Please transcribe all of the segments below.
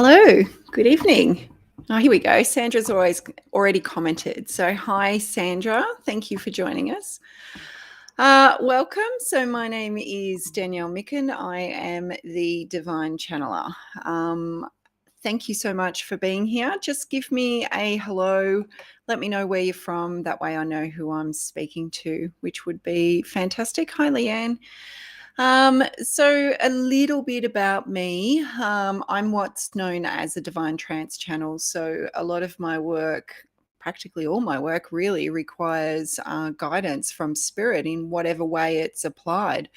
Hello, good evening. Oh, here we go. Sandra's already commented. So, hi, Sandra. Thank you for joining us. Welcome. So, my name is Danielle Micken. I am the Divine Channeler. Thank you so much for being here. Just give me a hello. Let me know where you're from. That way I know who I'm speaking to, which would be fantastic. Hi, Leanne. So a little bit about me. I'm what's known as a divine trance channel. So a lot of my work, practically all my work, really requires guidance from spirit in whatever way it's applied.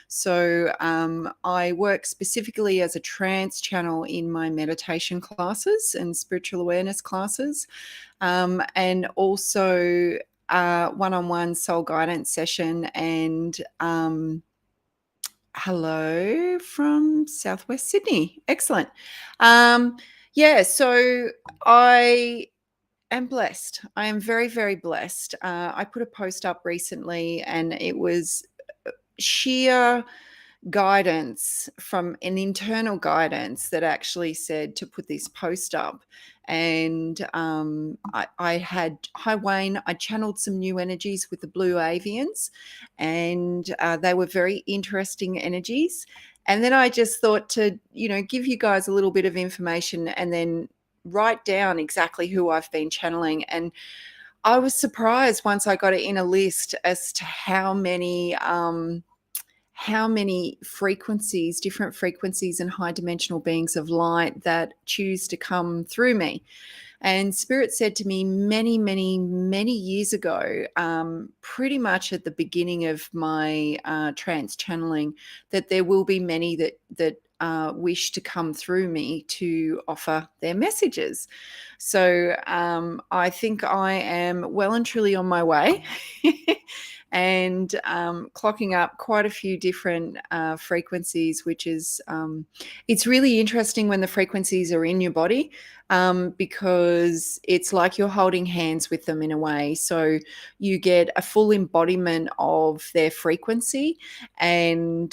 So I work specifically as a trance channel in my meditation classes and spiritual awareness classes, and also one-on-one soul guidance session and hello from Southwest Sydney. Excellent. Yeah, so I am blessed. I am very, very blessed. I put a post up recently and it was sheer guidance from an internal guidance that actually said to put this post up. And I had, hi Wayne, I channeled some new energies with the blue avians, and they were very interesting energies. And then I just thought to, give you guys a little bit of information and then write down exactly who I've been channeling. And I was surprised once I got it in a list as to how many frequencies, different frequencies and high dimensional beings of light that choose to come through me. And Spirit said to me many, many, many years ago, pretty much at the beginning of my trance channeling, that there will be many that wish to come through me to offer their messages. So I think I am well and truly on my way. And clocking up quite a few different frequencies, which is it's really interesting when the frequencies are in your body, because it's like you're holding hands with them in a way. So you get a full embodiment of their frequency, and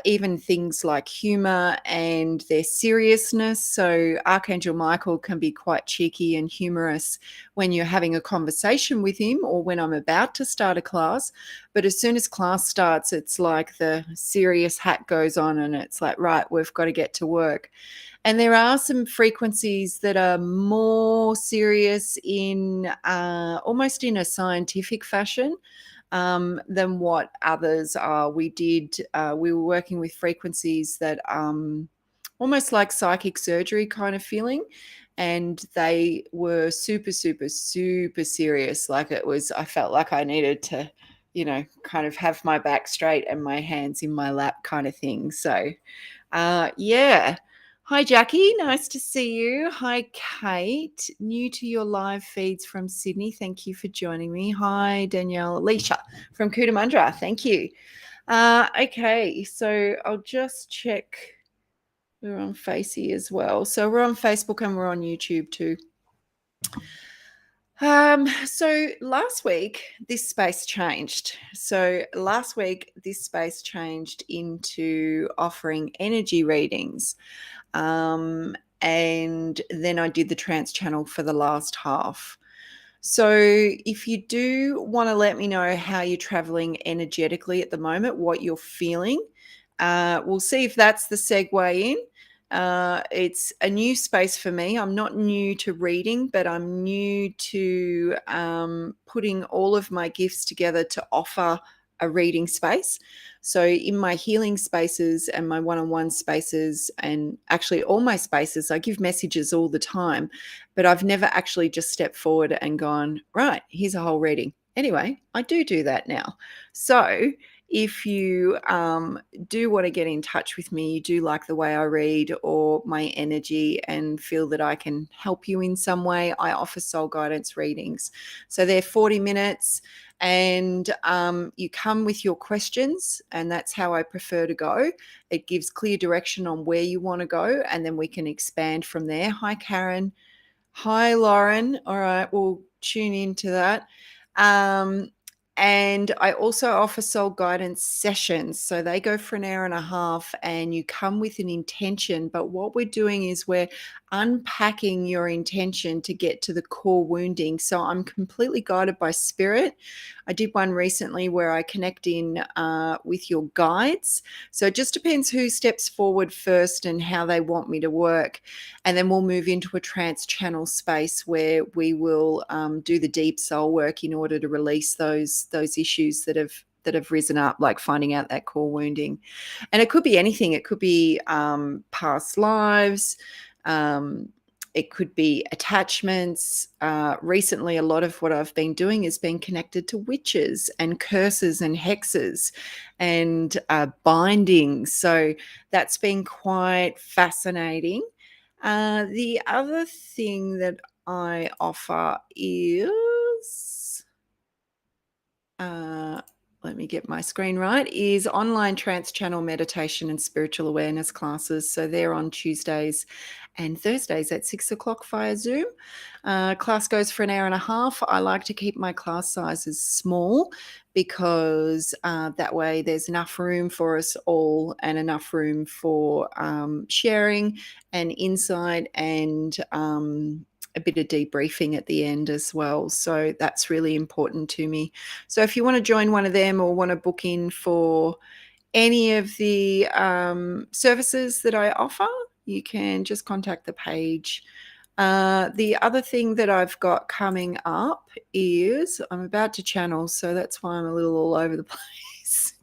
even things like humor and their seriousness. So Archangel Michael can be quite cheeky and humorous when you're having a conversation with him or when I'm about to start a class. But as soon as class starts, it's like the serious hat goes on and it's like, right, we've got to get to work. And there are some frequencies that are more serious in almost in a scientific fashion than what others are. We were working with frequencies that almost like psychic surgery kind of feeling. And they were super, super, super serious. Like I felt like I needed to, kind of have my back straight and my hands in my lap kind of thing. So, yeah. Hi, Jackie. Nice to see you. Hi, Kate. New to your live feeds from Sydney. Thank you for joining me. Hi, Danielle. Alicia from Cootamundra. Thank you. Okay, so I'll just check. We're on Facey as well. So we're on Facebook and we're on YouTube too. So last week, this space changed. So last week, this space changed into offering energy readings. And then I did the trance channel for the last half. So if you do want to let me know how you're traveling energetically at the moment, what you're feeling, we'll see if that's the segue in. It's a new space for me. I'm not new to reading, but I'm new to putting all of my gifts together to offer a reading space. So in my healing spaces and my one-on-one spaces, and actually all my spaces, I give messages all the time, but I've never actually just stepped forward and gone, right, here's a whole reading. Anyway, I do that now. So if you do want to get in touch with me, you do like the way I read or my energy and feel that I can help you in some way, I offer soul guidance readings. So they're 40 minutes and you come with your questions, and that's how I prefer to go. It gives clear direction on where you want to go, and then we can expand from there. Hi, Karen. Hi, Lauren. All right, we'll tune into that. And I also offer soul guidance sessions. So they go for an hour and a half and you come with an intention. But what we're doing is we're unpacking your intention to get to the core wounding. So I'm completely guided by spirit. I did one recently where I connect in with your guides. So it just depends who steps forward first and how they want me to work. And then we'll move into a trance channel space where we will do the deep soul work in order to release those issues that have risen up, like finding out that core wounding. And it could be anything. It could be past lives. Um, it could be attachments. Recently, a lot of what I've been doing has been connected to witches and curses and hexes and bindings. So that's been quite fascinating. The other thing that I offer is uh, let me get my screen right, is online trance channel meditation and spiritual awareness classes. So they're on Tuesdays and Thursdays at 6 o'clock via Zoom. Class goes for an hour and a half. I like to keep my class sizes small because that way there's enough room for us all and enough room for sharing and insight and a bit of debriefing at the end as well. So that's really important to me. So if you want to join one of them or want to book in for any of the services that I offer, you can just contact the page. The other thing that I've got coming up is I'm about to channel, so that's why I'm a little all over the place.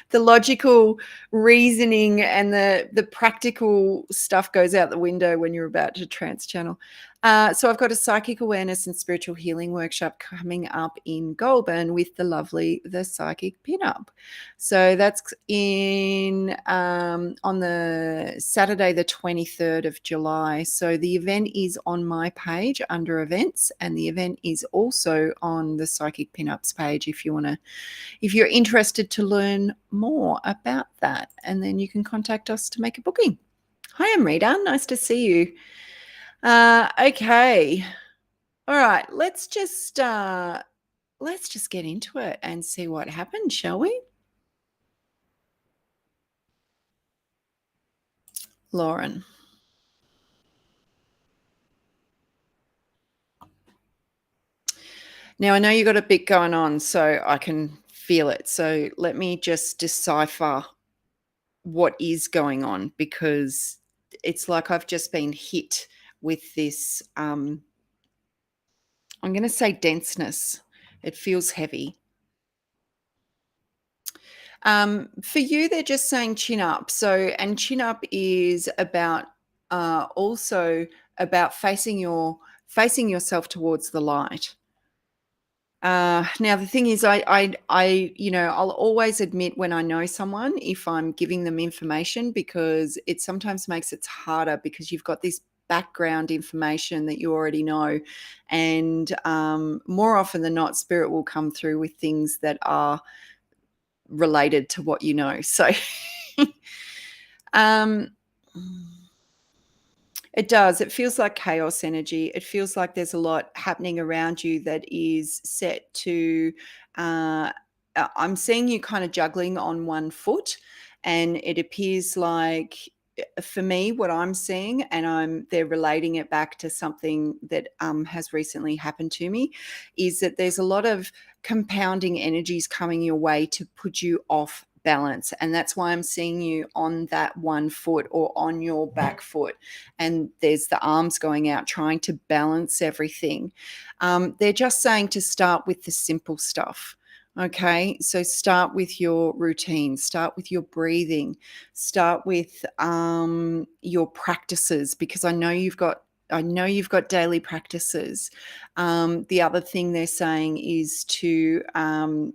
The logical reasoning and the practical stuff goes out the window when you're about to trance channel. So I've got a psychic awareness and spiritual healing workshop coming up in Goulburn with the lovely The Psychic Pinup. So that's in on the Saturday, the 23rd of July. So the event is on my page under events, and the event is also on the Psychic Pinups page if you're interested to learn more about that. And then you can contact us to make a booking. Hi, Amrita. Nice to see you. Okay. All right. Let's just get into it and see what happens, shall we? Lauren. Now I know you got a bit going on, so I can feel it. So let me just decipher what is going on, because it's like I've just been hit with this I'm going to say denseness. It feels heavy. For you, they're just saying chin up. So, and chin up is about also about facing yourself towards the light. Now the thing is, I'll always admit when I know someone if I'm giving them information, because it sometimes makes it harder because you've got this background information that you already know, and more often than not, spirit will come through with things that are related to what you know. So, um, it does. It feels like chaos energy. It feels like there's a lot happening around you that is set to. I'm seeing you kind of juggling on one foot, and it appears like, for me, what I'm seeing, and they're relating it back to something that has recently happened to me, is that there's a lot of compounding energies coming your way to put you off balance, and that's why I'm seeing you on that one foot or on your back foot, and there's the arms going out trying to balance everything. They're just saying to start with the simple stuff. Okay, so start with your routine, start with your breathing, start with your practices, because I know you've got daily practices. The other thing they're saying is to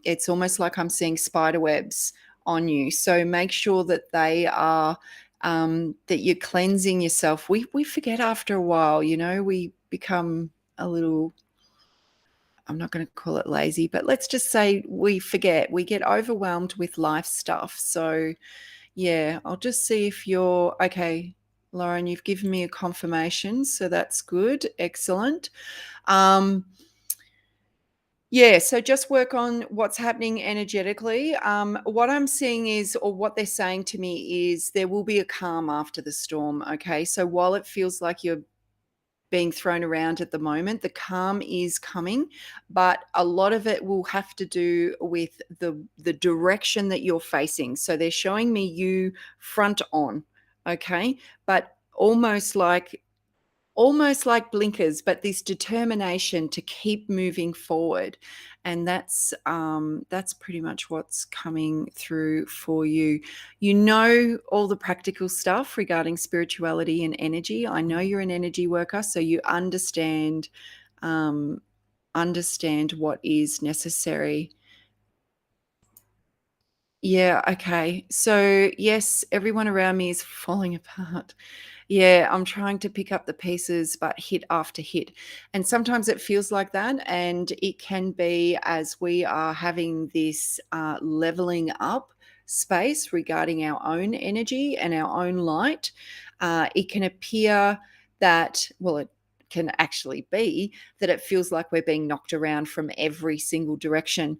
it's almost like I'm seeing spider webs on you. So make sure that they are that you're cleansing yourself. We forget after a while, we become a little, I'm not going to call it lazy, but let's just say we forget. We get overwhelmed with life stuff. So yeah, I'll just see if you're okay. Lauren, you've given me a confirmation, so that's good. Excellent. Yeah, so just work on what's happening energetically. What I'm seeing is, or what they're saying to me is, there will be a calm after the storm. Okay, so while it feels like you're being thrown around at the moment. The calm is coming, but a lot of it will have to do with the direction that you're facing. So they're showing me you front on, okay? But almost like blinkers, but this determination to keep moving forward. And that's pretty much what's coming through for you. You know all the practical stuff regarding spirituality and energy. I know you're an energy worker, so you um, understand what is necessary. Yeah, okay. So yes, everyone around me is falling apart. Yeah, I'm trying to pick up the pieces, but hit after hit. And sometimes it feels like that. And it can be as we are having this leveling up space regarding our own energy and our own light. It can appear that, well, it can actually be that it feels like we're being knocked around from every single direction.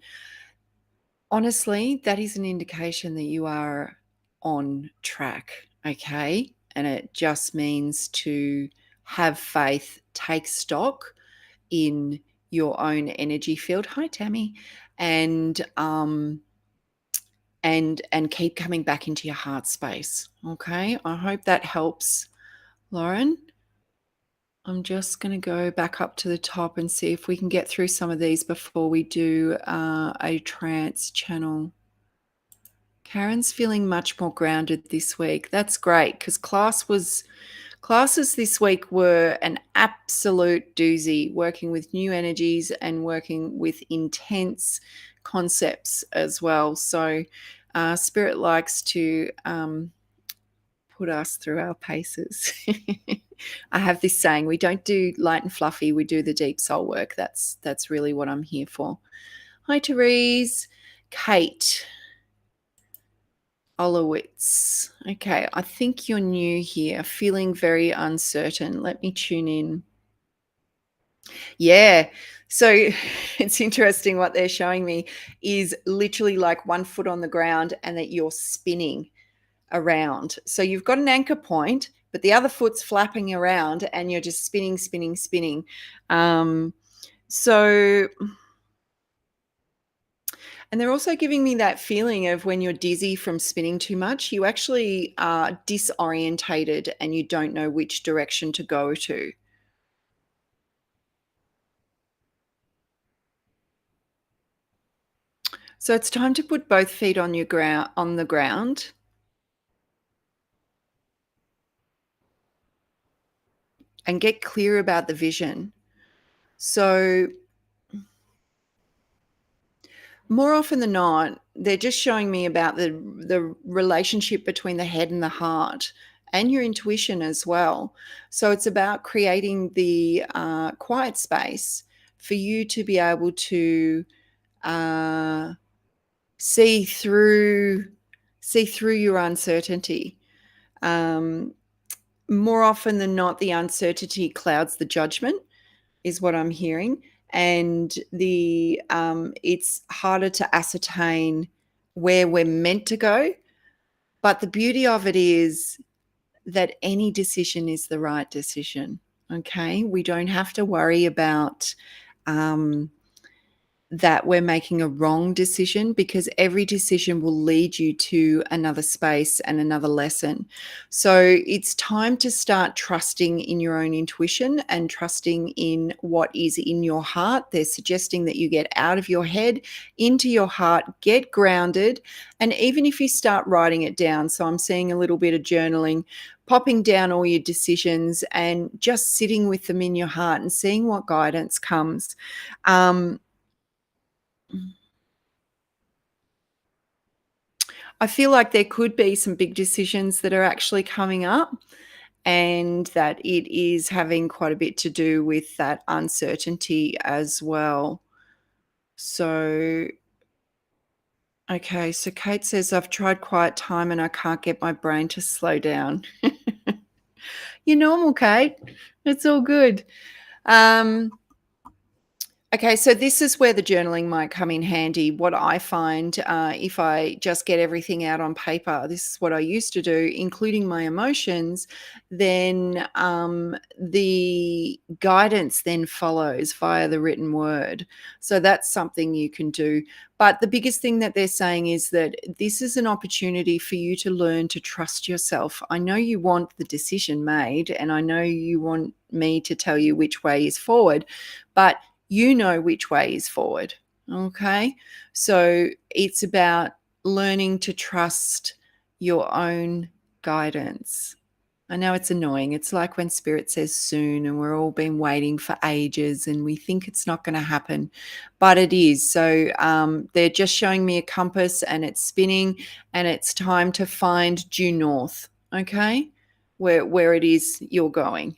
Honestly, that is an indication that you are on track, okay? And it just means to have faith, take stock in your own energy field. Hi, Tammy. And and keep coming back into your heart space. Okay. I hope that helps, Lauren. I'm just going to go back up to the top and see if we can get through some of these before we do a trance channel. Karen's feeling much more grounded this week. That's great because classes this week were an absolute doozy, working with new energies and working with intense concepts as well. So Spirit likes to put us through our paces. I have this saying, we don't do light and fluffy, we do the deep soul work. That's really what I'm here for. Hi, Therese. Kate. Olowitz. Okay, I think you're new here, feeling very uncertain. Let me tune in. Yeah. So it's interesting what they're showing me is literally like one foot on the ground and that you're spinning around. So you've got an anchor point, but the other foot's flapping around and you're just spinning, spinning, spinning. So And they're also giving me that feeling of when you're dizzy from spinning too much, you actually are disorientated and you don't know which direction to go to. So it's time to put both feet on the ground and get clear about the vision. So more often than not, they're just showing me about the relationship between the head and the heart and your intuition as well. So it's about creating the quiet space for you to be able to uh, see through your uncertainty. More often than not, the uncertainty clouds the judgment, is what I'm hearing, and the it's harder to ascertain where we're meant to go. But the beauty of it is that any decision is the right decision. Okay, we don't have to worry about that we're making a wrong decision, because every decision will lead you to another space and another lesson. So it's time to start trusting in your own intuition and trusting in what is in your heart. They're suggesting that you get out of your head, into your heart, get grounded. And even if you start writing it down, so I'm seeing a little bit of journaling, popping down all your decisions and just sitting with them in your heart and seeing what guidance comes. I feel like there could be some big decisions that are actually coming up, and that it is having quite a bit to do with that uncertainty as well. So, okay, so Kate says, I've tried quiet time and I can't get my brain to slow down. You're normal, Kate. It's all good. Um, Okay, so this is where the journaling might come in handy. What I find, if I just get everything out on paper, this is what I used to do, including my emotions, then the guidance then follows via the written word. So that's something you can do. But the biggest thing that they're saying is that this is an opportunity for you to learn to trust yourself. I know you want the decision made, and I know you want me to tell you which way is forward, but you know which way is forward. Okay. So it's about learning to trust your own guidance. I know it's annoying. It's like when spirit says soon, and we're all been waiting for ages and we think it's not going to happen, but it is. So they're just showing me a compass and it's spinning, and it's time to find due north. Okay. Where it is you're going.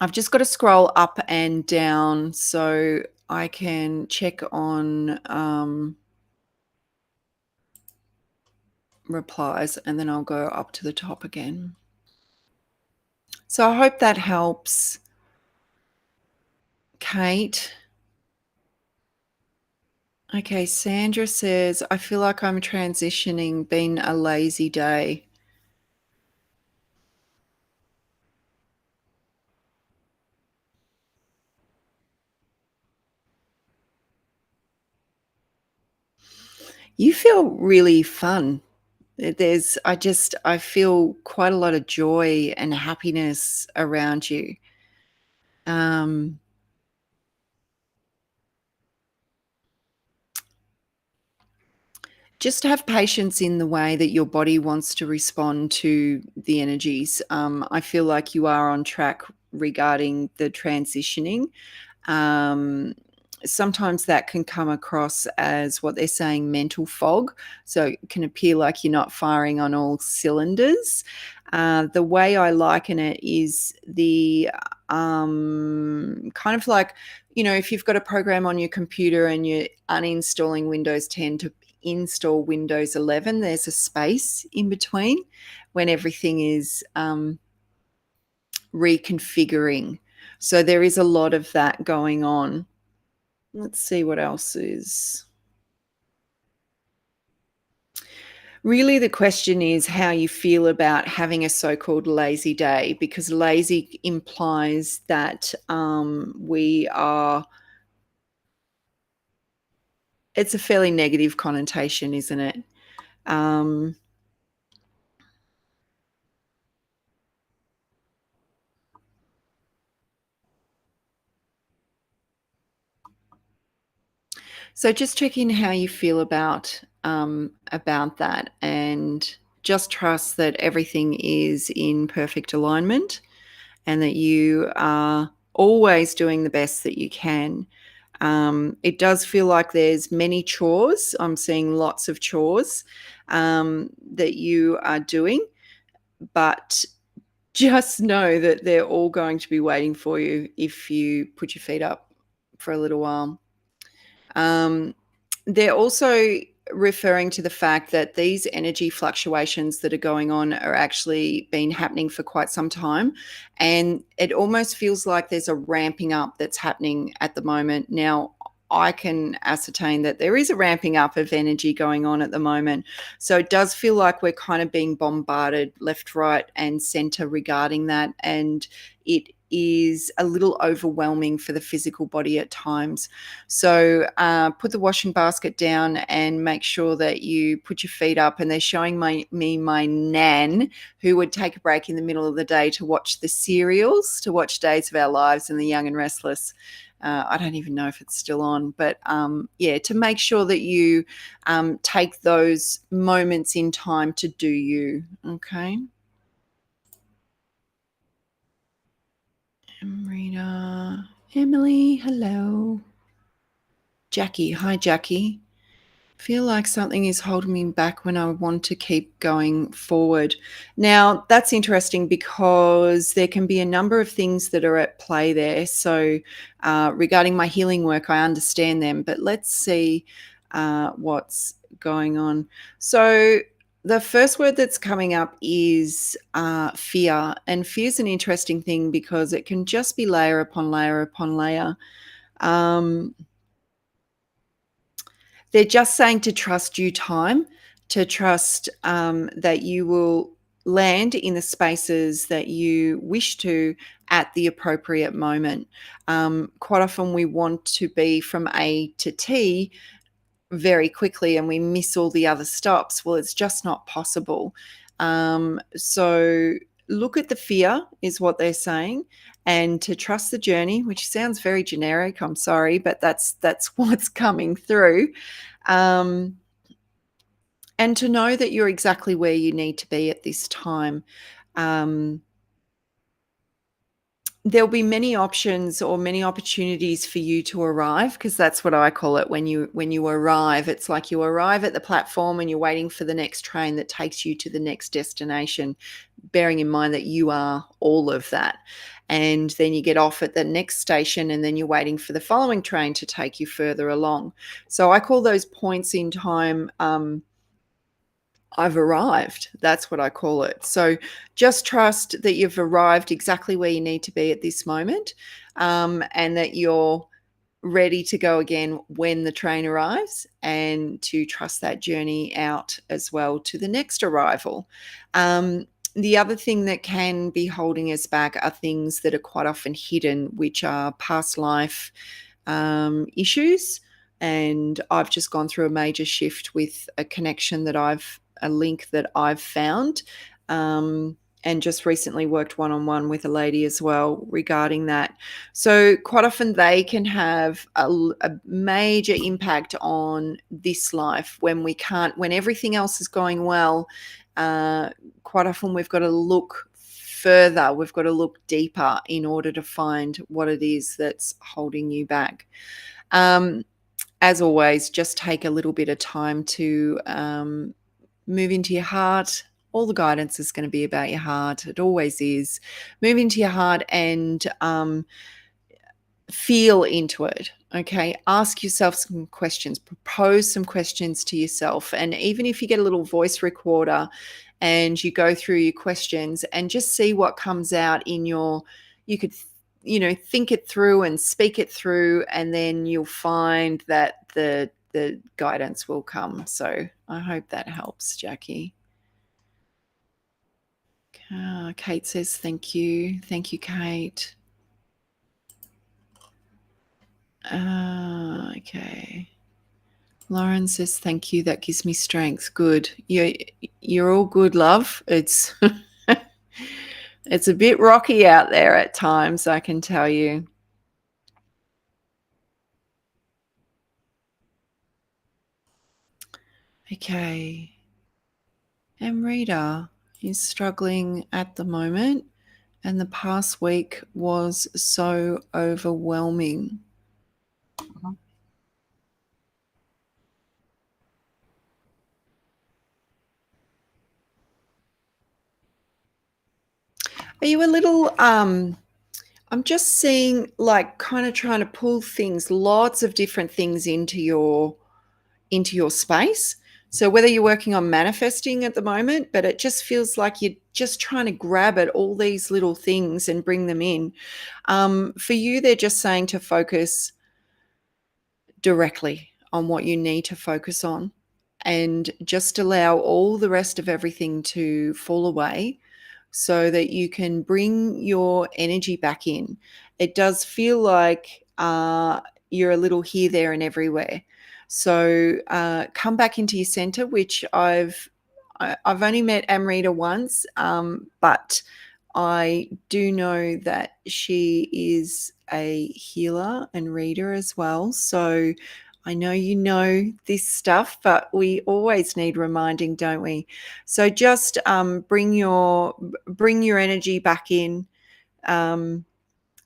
I've just got to scroll up and down so I can check on replies, and then I'll go up to the top again. So I hope that helps, Kate. Okay, Sandra says, I feel like I'm transitioning, been a lazy day. You feel really fun. I feel quite a lot of joy and happiness around you. Um, just have patience in the way that your body wants to respond to the energies. I feel like you are on track regarding the transitioning. Um, Sometimes that can come across as what they're saying mental fog. So it can appear like you're not firing on all cylinders. The way I liken it is the kind of like, if you've got a program on your computer and you're uninstalling Windows 10 to install Windows 11, there's a space in between when everything is reconfiguring. So there is a lot of that going on. Let's see what else is. Really, the question is how you feel about having a so called lazy day, because lazy implies that it's a fairly negative connotation, isn't it? Um, So just check in how you feel about that, and just trust that everything is in perfect alignment and that you are always doing the best that you can. It does feel like there's many chores. I'm seeing lots of chores that you are doing, but just know that they're all going to be waiting for you if you put your feet up for a little while. Um, they're also referring to the fact that these energy fluctuations that are going on are actually been happening for quite some time. And it almost feels like there's a ramping up that's happening at the moment. Now, I can ascertain that there is a ramping up of energy going on at the moment. So it does feel like we're kind of being bombarded left, right, and center regarding that. And it is a little overwhelming for the physical body at times. So put the washing basket down and make sure that you put your feet up. And they're showing me my nan, who would take a break in the middle of the day to watch the serials, to watch Days of Our Lives and The Young and Restless. I don't even know if it's still on, but yeah, to make sure that you take those moments in time to do you. Okay. Marina, Emily, hello. Jackie, hi, Jackie. Feel like something is holding me back when I want to keep going forward. Now, that's interesting because there can be a number of things that are at play there. So, regarding my healing work, I understand them, but let's see what's going on. So, The first word that's coming up is fear. And fear is an interesting thing because it can just be layer upon layer upon layer. Um, they're just saying to trust due time, to trust that you will land in the spaces that you wish to at the appropriate moment. Quite often we want to be from A to T very quickly and we miss all the other stops. Well, it's just not possible. So look at the fear is what they're saying, and to trust the journey, which sounds very generic. I'm sorry, but that's what's coming through. Um, and to know that you're exactly where you need to be at this time. Um, There'll be many options or many opportunities for you to arrive, because that's what I call it. When you arrive, it's like you arrive at the platform and you're waiting for the next train that takes you to the next destination, bearing in mind that you are all of that. And then you get off at the next station and then you're waiting for the following train to take you further along. So I call those points in time, I've arrived. That's what I call it. So just trust that you've arrived exactly where you need to be at this moment, and that you're ready to go again when the train arrives, and to trust that journey out as well to the next arrival. The other thing that can be holding us back are things that are quite often hidden, which are past life issues. And I've just gone through a major shift with a link that I've found, and just recently worked one-on-one with a lady as well regarding that. So quite often they can have a major impact on this life when everything else is going well. Quite often we've got to look further, we've got to look deeper in order to find what it is that's holding you back. As always, just take a little bit of time to move into your heart. All the guidance is going to be about your heart. It always is. Move into your heart and feel into it. Okay. Ask yourself some questions, propose some questions to yourself. And even if you get a little voice recorder and you go through your questions and just see what comes out you could, think it through and speak it through, and then you'll find that the guidance will come. So I hope that helps, Jackie. Kate says thank you. Thank you, Kate. Okay. Lauren says thank you. That gives me strength. Good. You're all good, love. It's it's a bit rocky out there at times, I can tell you. Okay. Amrita is struggling at the moment, and the past week was so overwhelming. Are you a little I'm just seeing like kind of trying to pull things, lots of different things into your space. So whether you're working on manifesting at the moment, but it just feels like you're just trying to grab at all these little things and bring them in. For you, they're just saying to focus directly on what you need to focus on, and just allow all the rest of everything to fall away so that you can bring your energy back in. It does feel like you're a little here, there, and everywhere. So come back into your center, which I've only met Amrita once, but I do know that she is a healer and reader as well. So I know you know this stuff, but we always need reminding, don't we? So just bring your energy back in, and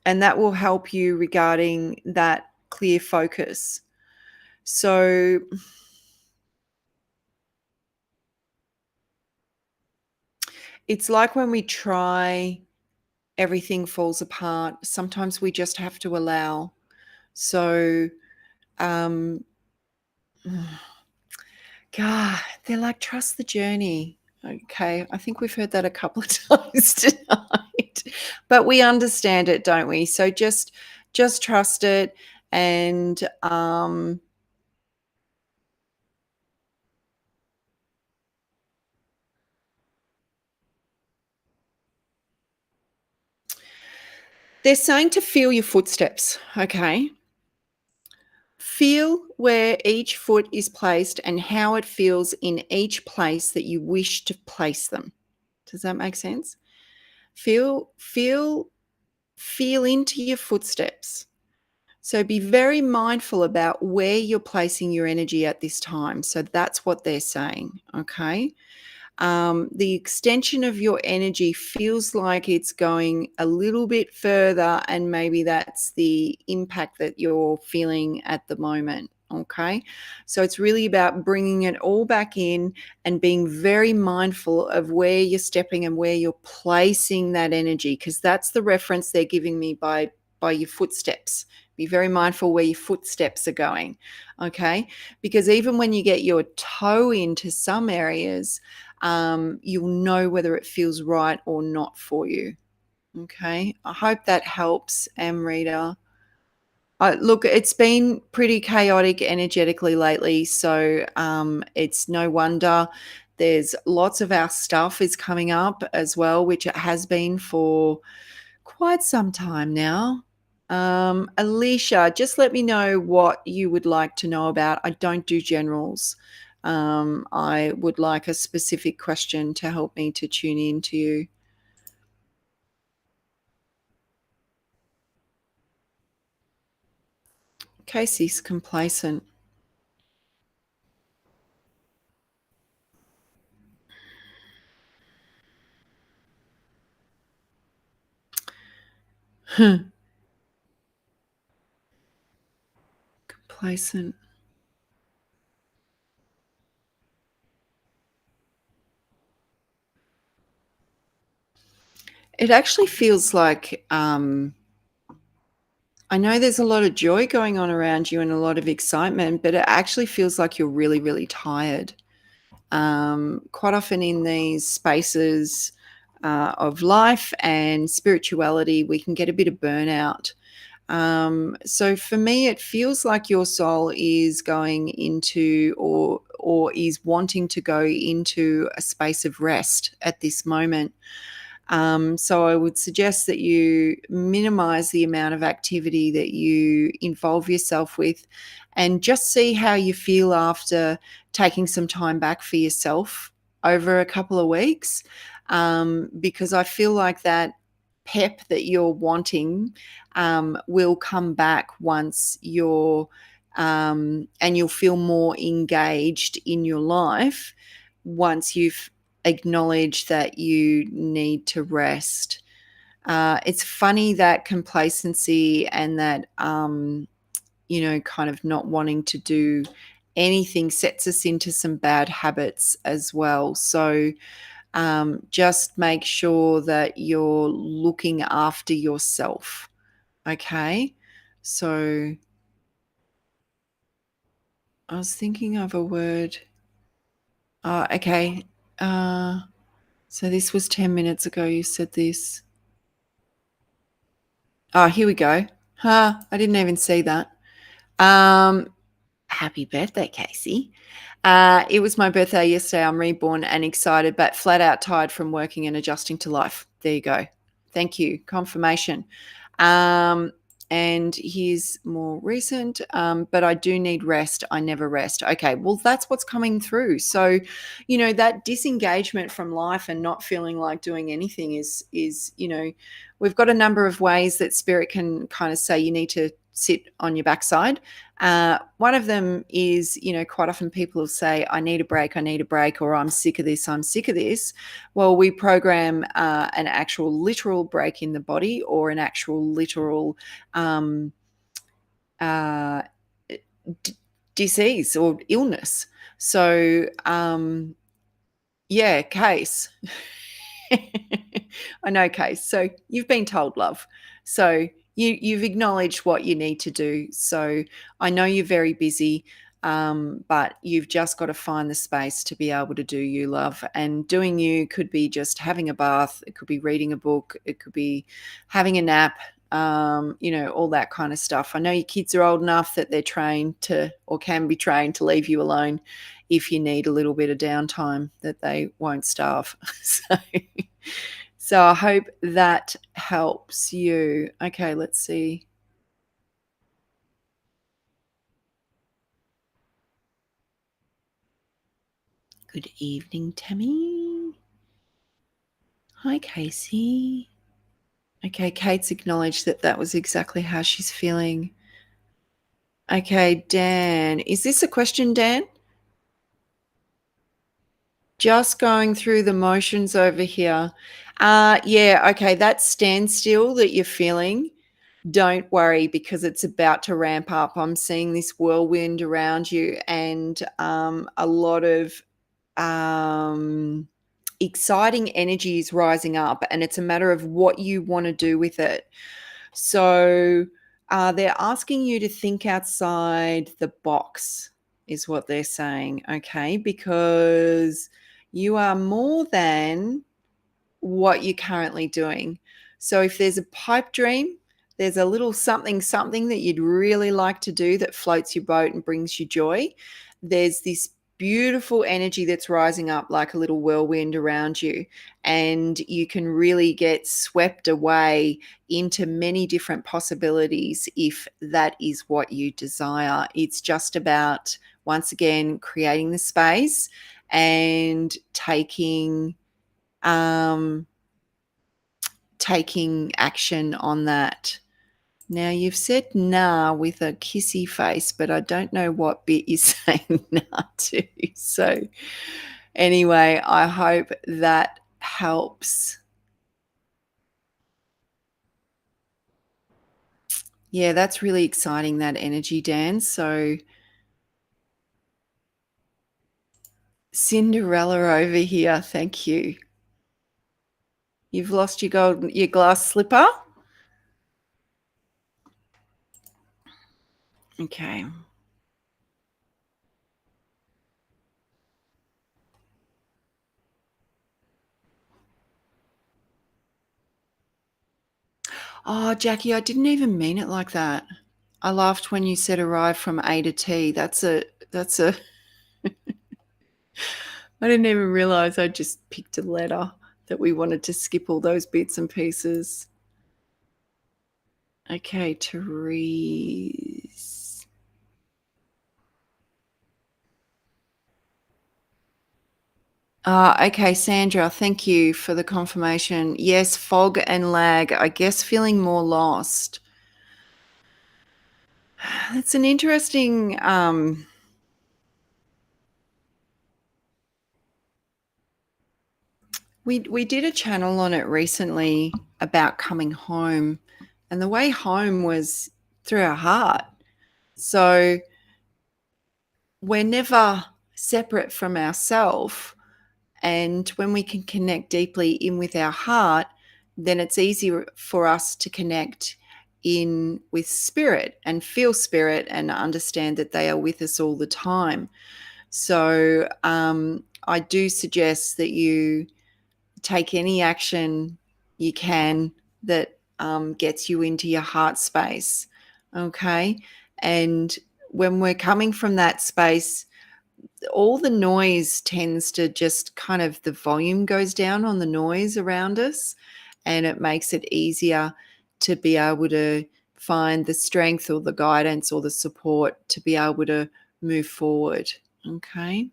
that will help you regarding that clear focus. So it's like when we try, everything falls apart. Sometimes we just have to allow. So um, God, they're like, "Trust the journey." Okay, I think we've heard that a couple of times tonight, but we understand it, don't we? So just trust it and, they're saying to feel your footsteps, okay? Feel where each foot is placed and how it feels in each place that you wish to place them. Does that make sense? Feel feel feel into your footsteps. So be very mindful about where you're placing your energy at this time. So that's what they're saying, okay? The extension of your energy feels like it's going a little bit further, and maybe that's the impact that you're feeling at the moment. Okay, so it's really about bringing it all back in and being very mindful of where you're stepping and where you're placing that energy, because that's the reference they're giving me by your footsteps. Be very mindful where your footsteps are going. Okay, because even when you get your toe into some areas, you'll know whether it feels right or not for you. Okay. I hope that helps, Amrita. Look, it's been pretty chaotic energetically lately, so it's no wonder. There's lots of our stuff is coming up as well, which it has been for quite some time now. Alicia, just let me know what you would like to know about. I don't do generals. I would like a specific question to help me to tune in to you. Casey's complacent. Complacent. It actually feels like I know there's a lot of joy going on around you and a lot of excitement, but it actually feels like you're really, really tired. Quite often in these spaces of life and spirituality, we can get a bit of burnout. So for me, it feels like your soul is going into or is wanting to go into a space of rest at this moment. So I would suggest that you minimize the amount of activity that you involve yourself with and just see how you feel after taking some time back for yourself over a couple of weeks. Because I feel like that pep that you're wanting will come back once and you'll feel more engaged in your life once you've acknowledged that you need to rest. It's funny that complacency and that, kind of not wanting to do anything sets us into some bad habits as well. So just make sure that you're looking after yourself. Okay. So I was thinking of a word. Okay. Uh, so this was 10 minutes ago. You said this. Oh, here we go. I didn't even see that. Um, Happy birthday, Casey. It was my birthday yesterday. I'm reborn and excited, but flat out tired from working and adjusting to life. There you go. Thank you. Confirmation. Um, and here's more recent, but I do need rest. I never rest. Okay, well, that's what's coming through. So, that disengagement from life and not feeling like doing anything is, we've got a number of ways that spirit can kind of say you need to sit on your backside. One of them is, quite often people will say, I need a break, or I'm sick of this, I'm sick of this. Well, we program an actual literal break in the body or an actual literal uh, disease or illness. So, yeah, case. I know, Case. So you've been told, love. So you've acknowledged what you need to do. So I know you're very busy. But you've just got to find the space to be able to do you, love. And doing you could be just having a bath, it could be reading a book, it could be having a nap, all that kind of stuff. I know your kids are old enough that they're trained to, or can be trained to, leave you alone if you need a little bit of downtime, that they won't starve. So, so I hope that helps you. Okay, let's see. Good evening, Tammy. Hi, Casey. Okay, Kate's acknowledged that that was exactly how she's feeling. Okay, Dan. Is this a question, Dan? Just going through the motions over here. Yeah, okay, that standstill that you're feeling, don't worry because it's about to ramp up. I'm seeing this whirlwind around you and a lot of exciting energy is rising up, and it's a matter of what you want to do with it. So they're asking you to think outside the box, is what they're saying, okay? Because you are more than what you're currently doing. So if there's a pipe dream, there's a little something, something that you'd really like to do that floats your boat and brings you joy. There's this beautiful energy that's rising up like a little whirlwind around you, and you can really get swept away into many different possibilities if that is what you desire. It's just about, once again, creating the space and um, taking action on that. Now, you've said nah with a kissy face, but I don't know what bit you're saying nah to. So, anyway, I hope that helps. Yeah, that's really exciting, that energy, Dan. So, Cinderella over here. Thank you. You've lost your glass slipper? Okay. Oh, Jackie, I didn't even mean it like that. I laughed when you said arrive from A to T. That's a I didn't even realize I just picked a letter that we wanted to skip all those bits and pieces. Okay, Therese. Okay, Sandra, thank you for the confirmation. Yes, fog and lag. I guess feeling more lost. That's an interesting. We did a channel on it recently about coming home, and the way home was through our heart. So we're never separate from ourselves. And when we can connect deeply in with our heart, then it's easier for us to connect in with spirit and feel spirit and understand that they are with us all the time. So I do suggest that you take any action you can that gets you into your heart space. Okay. And when we're coming from that space, all the noise tends to just kind of, the volume goes down on the noise around us, and it makes it easier to be able to find the strength or the guidance or the support to be able to move forward. Okay.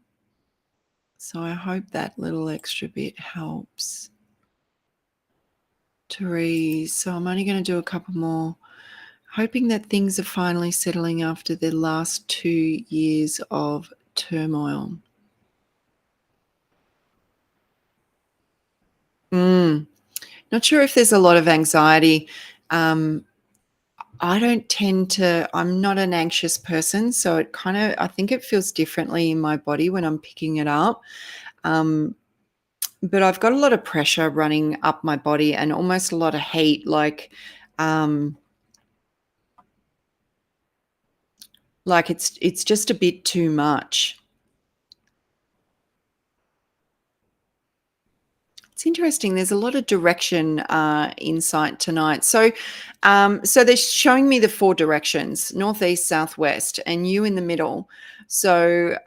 So I hope that little extra bit helps. Therese. So I'm only going to do a couple more, hoping that things are finally settling after the last 2 years of turmoil. Not sure if there's a lot of anxiety. I don't tend to, I'm not an anxious person. So it kind of, I think it feels differently in my body when I'm picking it up. But I've got a lot of pressure running up my body and almost a lot of heat, like Like it's just a bit too much. It's interesting. There's a lot of direction insight tonight. So they're showing me the four directions: northeast, southwest, and you in the middle. So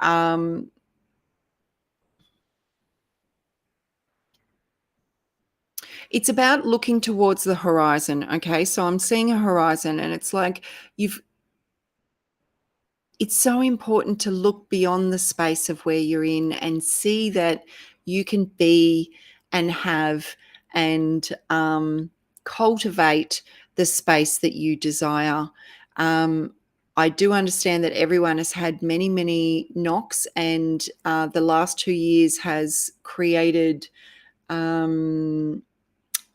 it's about looking towards the horizon. Okay, so I'm seeing a horizon, and it's like you've it's so important to look beyond the space of where you're in and see that you can be and have and cultivate the space that you desire. Um, I do understand that everyone has had many, many knocks, and the last 2 years has created a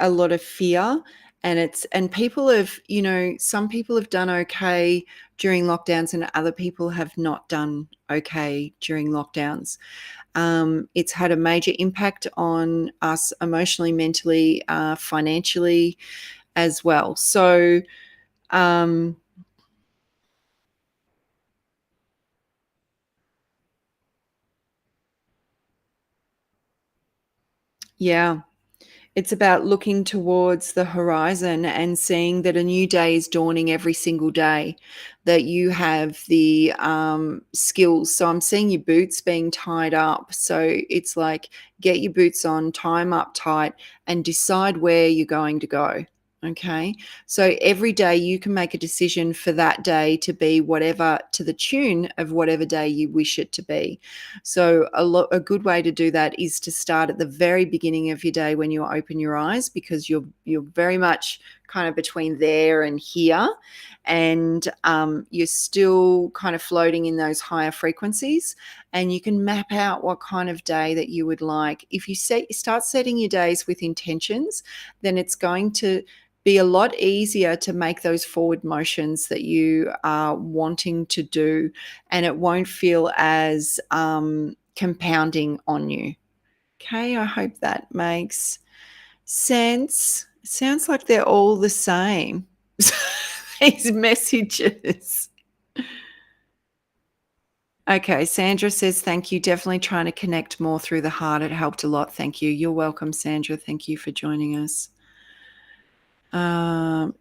lot of fear, and people have, some people have done okay during lockdowns and other people have not done okay during lockdowns. It's had a major impact on us emotionally, mentally, financially as well. So um, yeah. It's about looking towards the horizon and seeing that a new day is dawning every single day, that you have the skills. So I'm seeing your boots being tied up. So it's like, get your boots on, tie them up tight, and decide where you're going to go. Okay. So every day you can make a decision for that day to be whatever, to the tune of whatever day you wish it to be. So a good way to do that is to start at the very beginning of your day when you open your eyes, because you're very much kind of between there and here, and you're still kind of floating in those higher frequencies. And you can map out what kind of day that you would like. If you start setting your days with intentions, then it's going to be a lot easier to make those forward motions that you are wanting to do, and it won't feel as compounding on you. Okay, I hope that makes sense. Sounds like they're all the same. These messages. Okay, Sandra says, thank you. Definitely trying to connect more through the heart. It helped a lot. Thank you. You're welcome, Sandra. Thank you for joining us.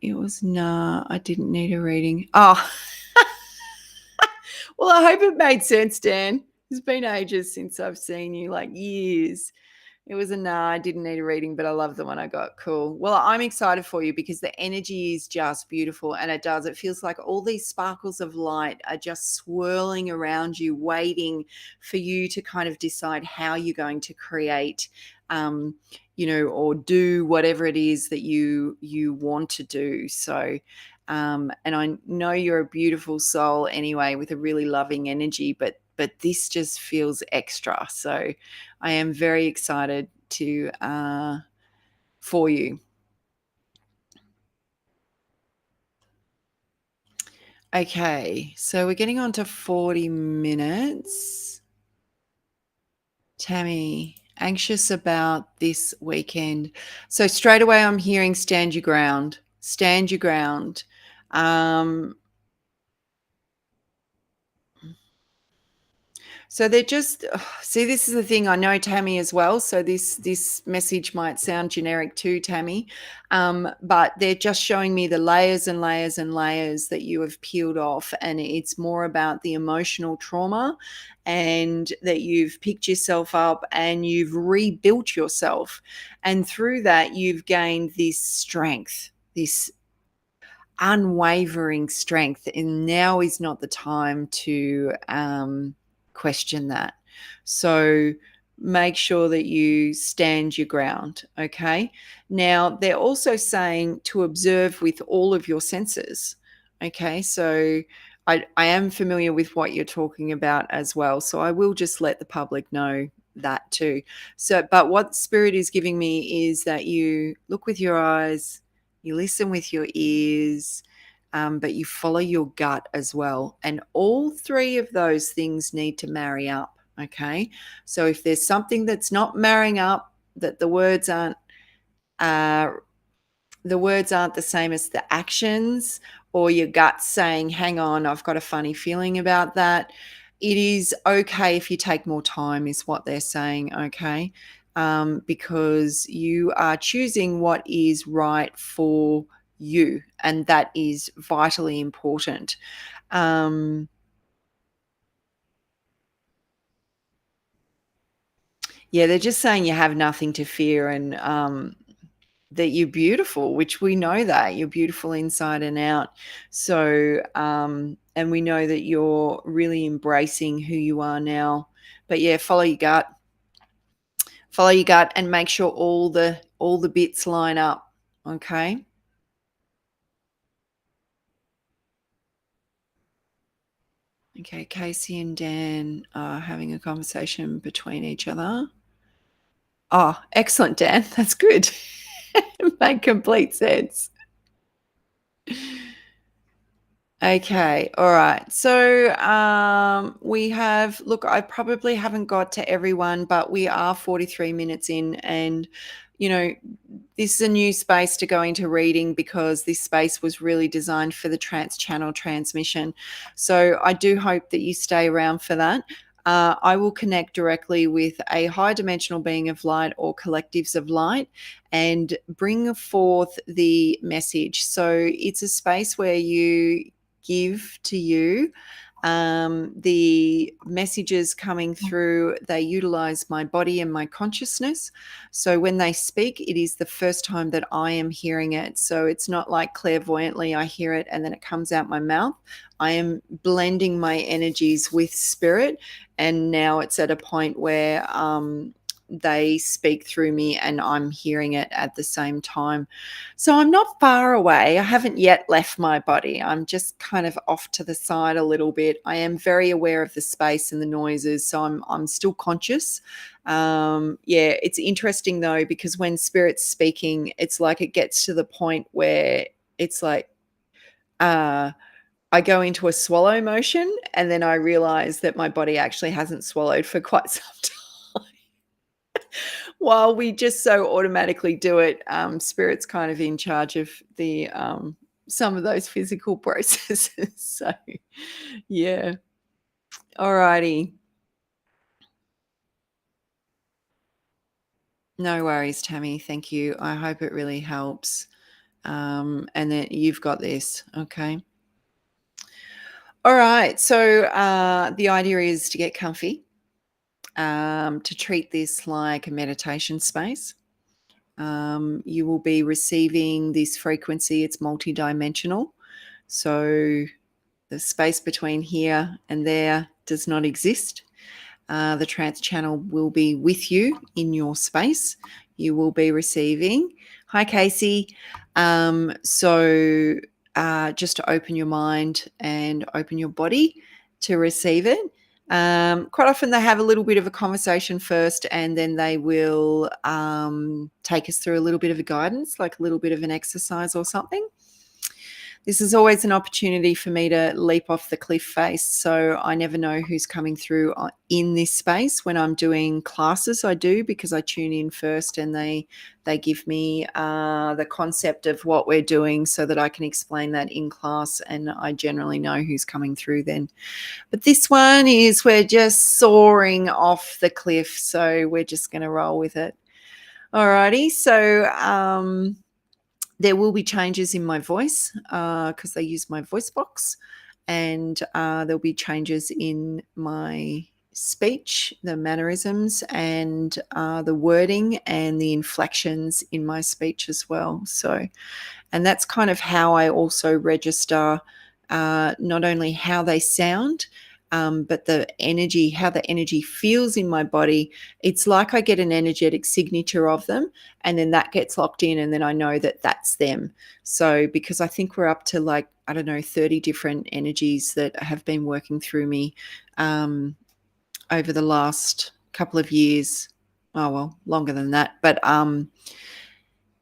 It was nah, I didn't need a reading. Oh, well, I hope it made sense, Dan. It's been ages since I've seen you, like years. It was a nah, I didn't need a reading, but I love the one I got. Cool. Well, I'm excited for you because the energy is just beautiful, and it feels like all these sparkles of light are just swirling around you, waiting for you to kind of decide how you're going to create, um, or do whatever it is that you want to do. So and I know you're a beautiful soul anyway, with a really loving energy, but this just feels extra. So I am very excited to for you. Okay, so we're getting on to 40 minutes. Tammy, anxious about this weekend. So straight away I'm hearing stand your ground. Stand your ground. Um, So they're just see, this is the thing. I know Tammy as well, so this message might sound generic too, Tammy, but they're just showing me the layers and layers and layers that you have peeled off, and it's more about the emotional trauma, and that you've picked yourself up and you've rebuilt yourself, and through that you've gained this strength, this unwavering strength, and now is not the time to question that. So make sure that you stand your ground. Okay, now they're also saying to observe with all of your senses. Okay, so I am familiar with what you're talking about as well, so I will just let the public know that too. So but what spirit is giving me is that you look with your eyes, you listen with your ears, but you follow your gut as well. And all three of those things need to marry up. Okay. So if there's something that's not marrying up, that uh, the words aren't the same as the actions, or your gut saying, hang on, I've got a funny feeling about that, it is okay if you take more time, is what they're saying, okay? Because you are choosing what is right for you, and that is vitally important. Um, yeah, they're just saying you have nothing to fear, and that you're beautiful, which we know that you're beautiful inside and out. So, and we know that you're really embracing who you are now. But yeah, follow your gut, and make sure all the bits line up. Okay. Okay. Casey and Dan are having a conversation between each other. Oh, excellent, Dan. That's good. Made complete sense. Okay, all right. So we have, look, I probably haven't got to everyone, but we are 43 minutes in, and you know, this is a new space to go into reading because this space was really designed for the trance channel transmission. So I do hope that you stay around for that. I will connect directly with a high dimensional being of light or collectives of light and bring forth the message. So it's a space where you give to you. The messages coming through, they utilize my body and my consciousness. So when they speak, it is the first time that I am hearing it. So it's not like clairvoyantly I hear it and then it comes out my mouth. I am blending my energies with spirit. And now it's at a point where they speak through me and I'm hearing it at the same time. So I'm not far away. I haven't yet left my body. I'm just kind of off to the side a little bit. I am very aware of the space and the noises, so I'm still conscious. Yeah, it's interesting though, because when spirit's speaking, it's like it gets to the point where it's like uh I go into a swallow motion, and then I realize that my body actually hasn't swallowed for quite some time. While we just so automatically do it, spirit's kind of in charge of the some of those physical processes. So, yeah. Alrighty. No worries, Tammy. Thank you. I hope it really helps. And that you've got this. Okay. All right. So the idea is to get comfy, to treat this like a meditation space. You will be receiving this frequency. It's multidimensional. So the space between here and there does not exist. The trance channel will be with you in your space. You will be receiving. Hi, Casey. So just to open your mind and open your body to receive it. Quite often they have a little bit of a conversation first, and then they will take us through a little bit of a guidance, like a little bit of an exercise or something. This is always an opportunity for me to leap off the cliff face. So I never know who's coming through in this space. When I'm doing classes, I do, because I tune in first and they give me the concept of what we're doing so that I can explain that in class, and I generally know who's coming through then. But this one is, we're just soaring off the cliff, so we're just going to roll with it. Alrighty, so there will be changes in my voice because they use my voice box, and there'll be changes in my speech, the mannerisms, and the wording and the inflections in my speech as well. So, and that's kind of how I also register not only how they sound, but the energy, how the energy feels in my body. It's like I get an energetic signature of them, and then that gets locked in, and then I know that that's them. So, because I think we're up to like, I don't know, 30 different energies that have been working through me over the last couple of years. Oh, well, longer than that. But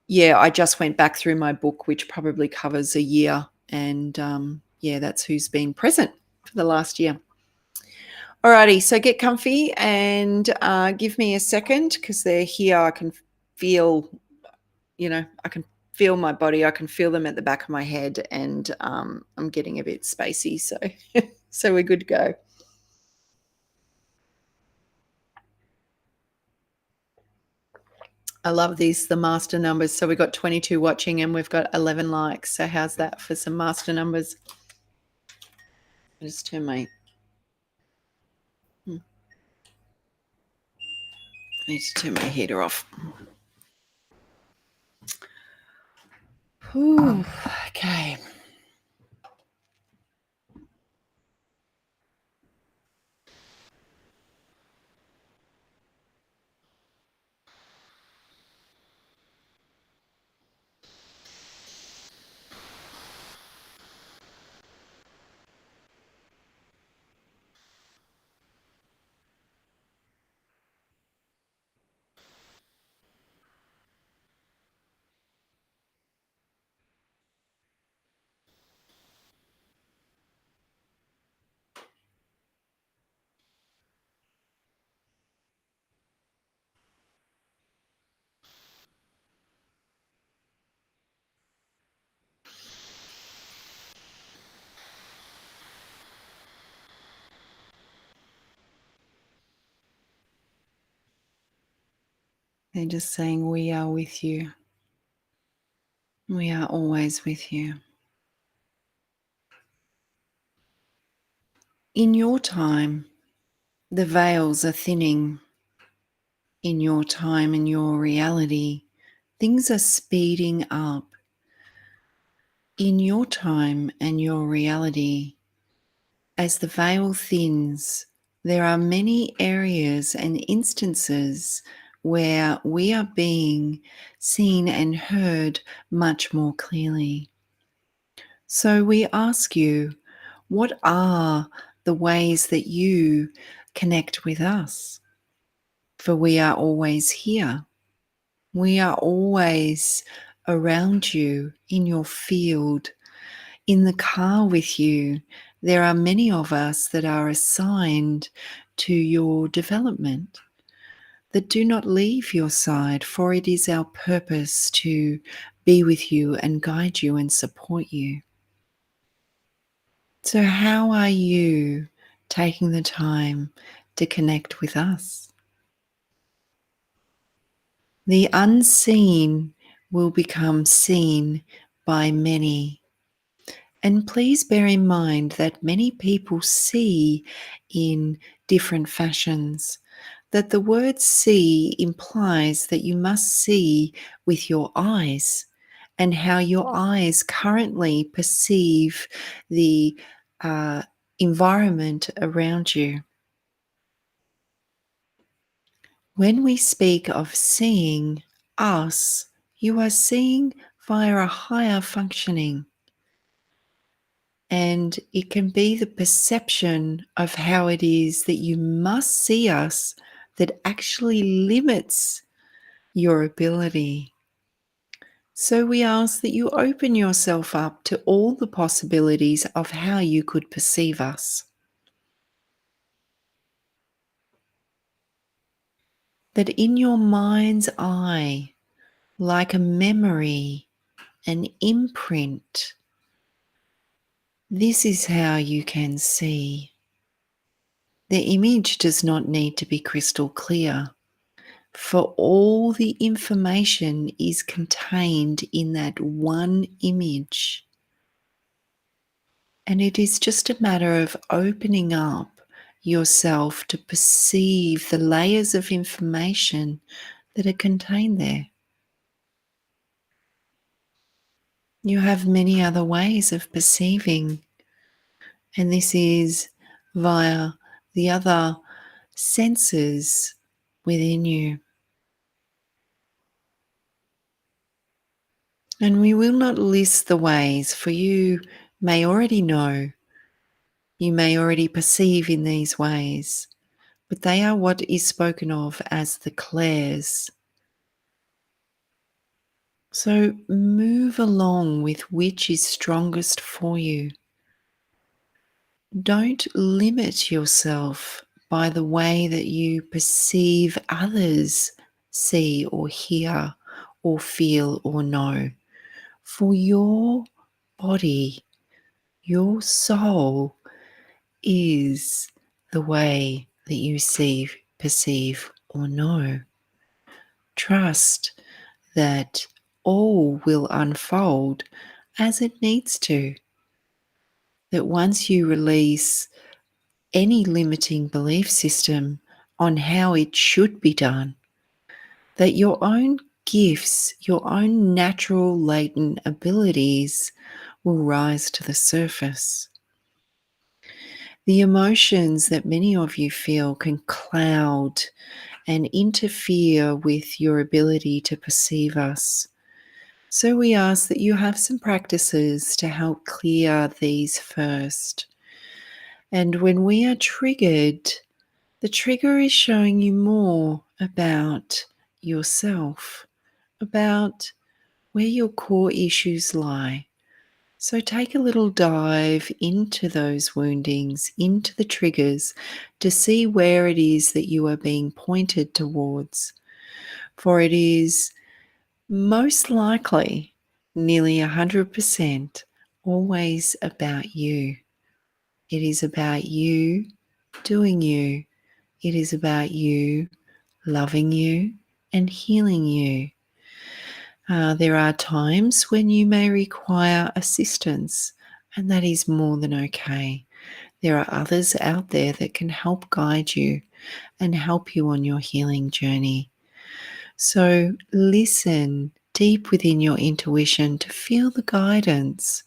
yeah, I just went back through my book, which probably covers a year. And yeah, that's who's been present for the last year. Alrighty, so get comfy and give me a second, because they're here. I can feel, I can feel my body. I can feel them at the back of my head, and I'm getting a bit spacey, so so we're good to go. I love these, the master numbers. So we've got 22 watching and we've got 11 likes. So how's that for some master numbers? I just turn my I need to turn my heater off. Whew, okay. They're just saying, we are with you. We are always with you. In your time, the veils are thinning. In your time, in your reality, things are speeding up. In your time and your reality, as the veil thins, there are many areas and instances where we are being seen and heard much more clearly. So we ask you, what are the ways that you connect with us? For we are always here. We are always around you, in your field, in the car with you. There are many of us that are assigned to your development, that do not leave your side, for it is our purpose to be with you and guide you and support you. So, how are you taking the time to connect with us? The unseen will become seen by many. And please bear in mind that many people see in different fashions, that the word see implies that you must see with your eyes and how your eyes currently perceive the uh, environment around you. When we speak of seeing us, you are seeing via a higher functioning. And it can be the perception of how it is that you must see us that actually limits your ability. So we ask that you open yourself up to all the possibilities of how you could perceive us. That in your mind's eye, like a memory, an imprint, this is how you can see. The image does not need to be crystal clear, for all the information is contained in that one image. And it is just a matter of opening up yourself to perceive the layers of information that are contained there. You have many other ways of perceiving, and this is via the other senses within you. And we will not list the ways, for you may already know, you may already perceive in these ways, but they are what is spoken of as the clairs. So move along with which is strongest for you. Don't limit yourself by the way that you perceive others see or hear or feel or know. For your body, your soul is the way that you see, perceive, or know. Trust that all will unfold as it needs to. That once you release any limiting belief system on how it should be done, that your own gifts, your own natural latent abilities will rise to the surface. The emotions that many of you feel can cloud and interfere with your ability to perceive us. So we ask that you have some practices to help clear these first. And when we are triggered, the trigger is showing you more about yourself, about where your core issues lie. So take a little dive into those woundings, into the triggers, to see where it is that you are being pointed towards. For it is most likely, nearly 100%, always about you. It is about you doing you. It is about you loving you and healing you. There are times when you may require assistance, and that is more than okay. There are others out there that can help guide you and help you on your healing journey. So listen deep within your intuition to feel the guidance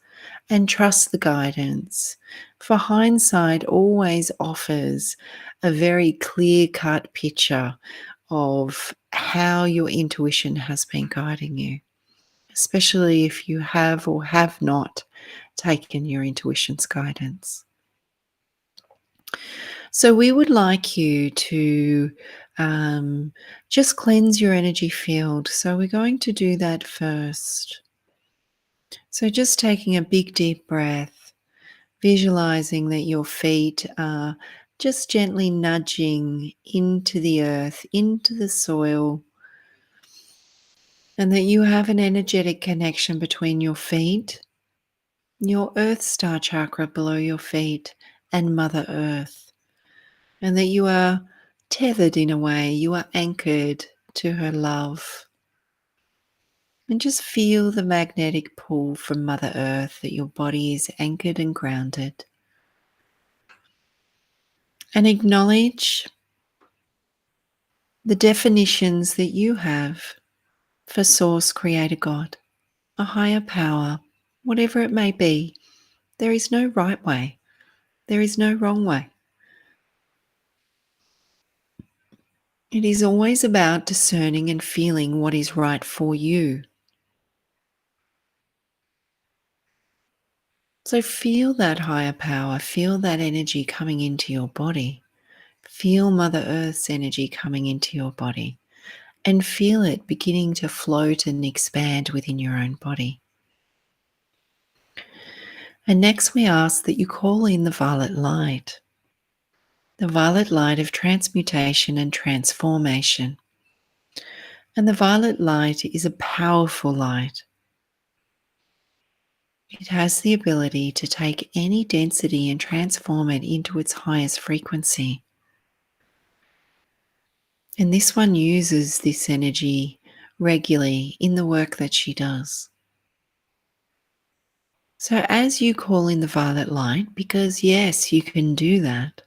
and trust the guidance. For hindsight always offers a very clear-cut picture of how your intuition has been guiding you, especially if you have or have not taken your intuition's guidance. So, we would like you to just cleanse your energy field. So, we're going to do that first. So, just taking a big deep breath, visualizing that your feet are just gently nudging into the earth, into the soil, and that you have an energetic connection between your feet, your earth star chakra below your feet, and Mother Earth, and that you are tethered in a way, you are anchored to her love. And just feel the magnetic pull from Mother Earth, that your body is anchored and grounded. And acknowledge the definitions that you have for Source, Creator, God, a higher power, whatever it may be. There is no right way. There is no wrong way. It is always about discerning and feeling what is right for you. So feel that higher power, feel that energy coming into your body. Feel Mother Earth's energy coming into your body, and feel it beginning to float and expand within your own body. And next we ask that you call in the violet light. The violet light of transmutation and transformation. And the violet light is a powerful light. It has the ability to take any density and transform it into its highest frequency. And this one uses this energy regularly in the work that she does. So as you call in the violet light, because yes, you can do that.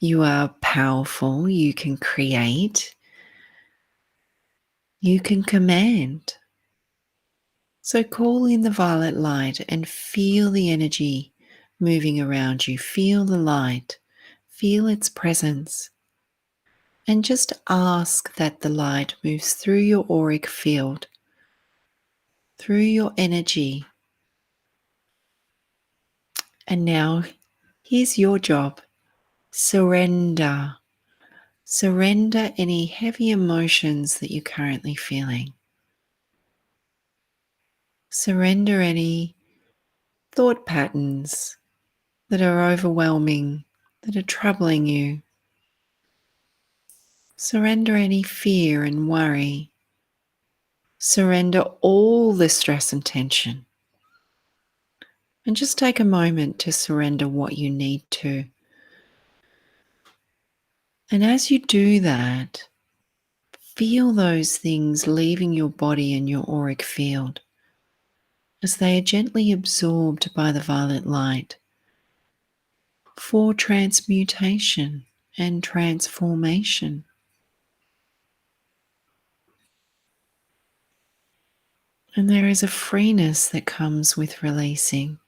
You are powerful, you can create, you can command. So call in the violet light and feel the energy moving around you. Feel the light, feel its presence. And just ask that the light moves through your auric field, through your energy. And now, here's your job. Surrender. Surrender any heavy emotions that you're currently feeling. Surrender any thought patterns that are overwhelming, that are troubling you. Surrender any fear and worry. Surrender all the stress and tension. And just take a moment to surrender what you need to. And as you do that, feel those things leaving your body and your auric field as they are gently absorbed by the violet light for transmutation and transformation. And there is a freeness that comes with releasing,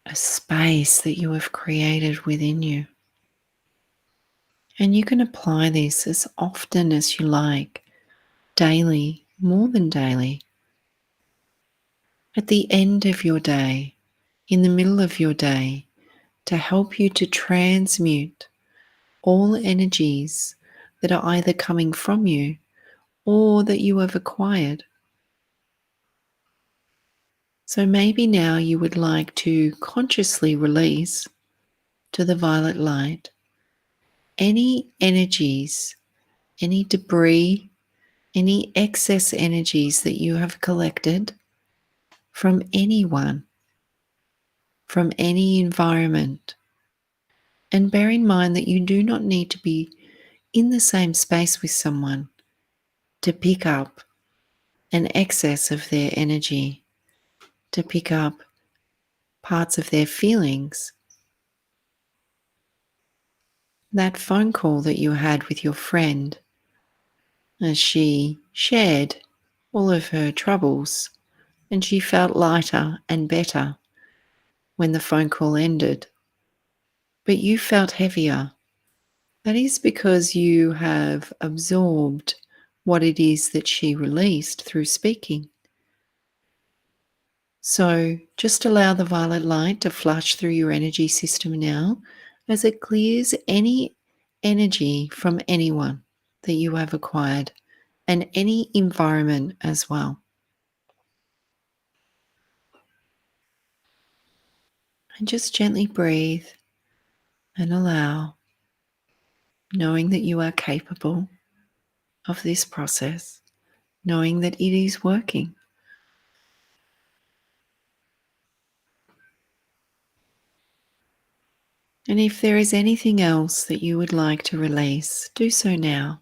a space that you have created within you. And you can apply this as often as you like, daily, more than daily, at the end of your day, in the middle of your day, to help you to transmute all energies that are either coming from you or that you have acquired. So maybe now you would like to consciously release to the violet light any energies, any debris, any excess energies that you have collected from anyone, from any environment. And bear in mind that you do not need to be in the same space with someone to pick up an excess of their energy, to pick up parts of their feelings. That phone call that you had with your friend as she shared all of her troubles and she felt lighter and better when the phone call ended, but you felt heavier. That is because you have absorbed what it is that she released through speaking. So just allow the violet light to flush through your energy system now as it clears any energy from anyone that you have acquired and any environment as well. And just gently breathe and allow, knowing that you are capable of this process, knowing that it is working. And if there is anything else that you would like to release, do so now.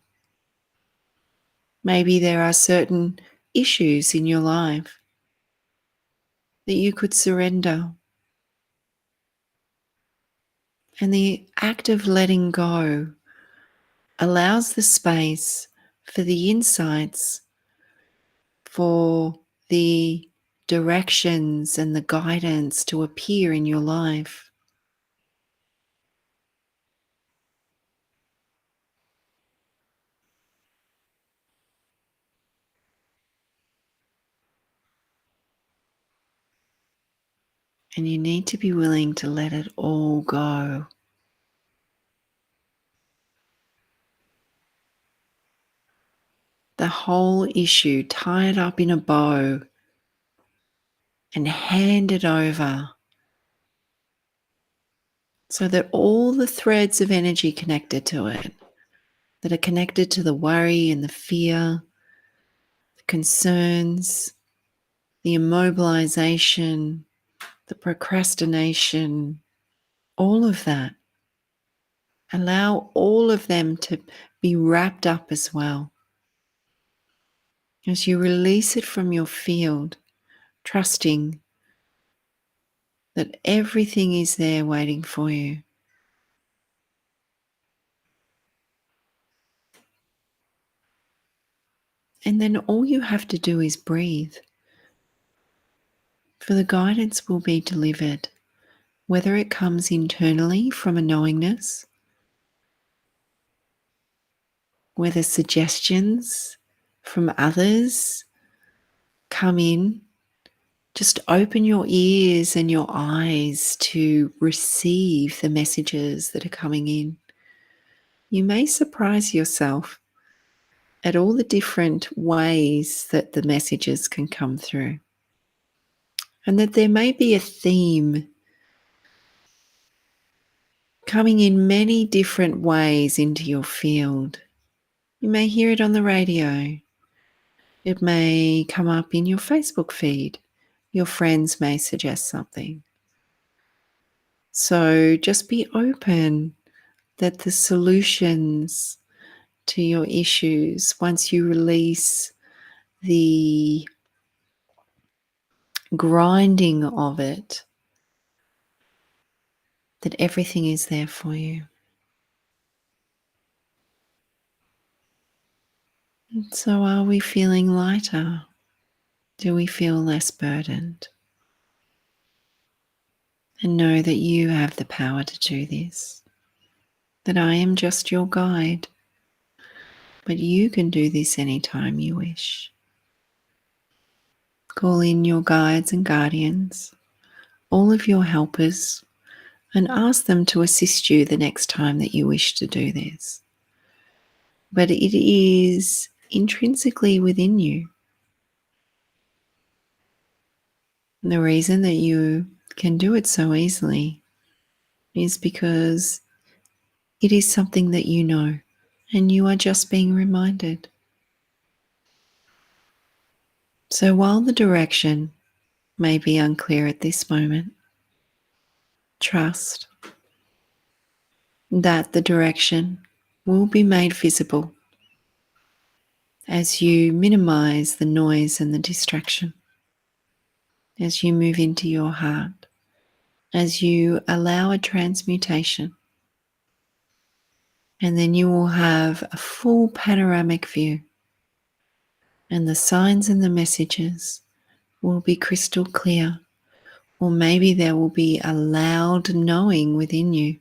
Maybe there are certain issues in your life that you could surrender. And the act of letting go allows the space for the insights, for the directions and the guidance to appear in your life. And you need to be willing to let it all go. The whole issue, tie it up in a bow and hand it over so that all the threads of energy connected to it, that are connected to the worry and the fear, the concerns, the immobilization, the procrastination, all of that. Allow all of them to be wrapped up as well. As you release it from your field, trusting that everything is there waiting for you. And then all you have to do is breathe. For the guidance will be delivered, whether it comes internally from a knowingness, whether suggestions from others come in. Just open your ears and your eyes to receive the messages that are coming in. You may surprise yourself at all the different ways that the messages can come through, and that there may be a theme coming in many different ways into your field. You may hear it on the radio. It may come up in your Facebook feed. Your friends may suggest something. So just be open that the solutions to your issues, once you release the grinding of it, that everything is there for you. And so are we feeling lighter? Do we feel less burdened? And know that you have the power to do this. That I am just your guide. But you can do this anytime you wish. Call in your guides and guardians, all of your helpers, and ask them to assist you the next time that you wish to do this. But it is intrinsically within you. And the reason that you can do it so easily is because it is something that you know, and you are just being reminded. So while the direction may be unclear at this moment, trust that the direction will be made visible as you minimize the noise and the distraction, as you move into your heart, as you allow a transmutation. And then you will have a full panoramic view, and the signs and the messages will be crystal clear, or maybe there will be a loud knowing within you.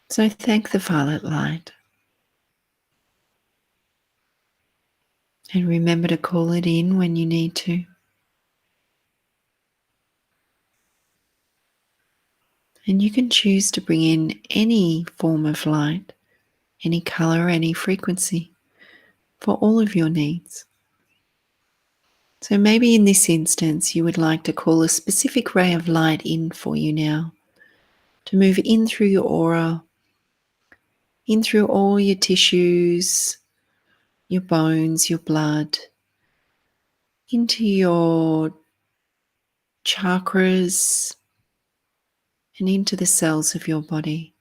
So thank the violet light, and remember to call it in when you need to. And you can choose to bring in any form of light, any color, any frequency for all of your needs. So maybe in this instance, you would like to call a specific ray of light in for you now, to move in through your aura, in through all your tissues, your bones, your blood, into your chakras, and into the cells of your body.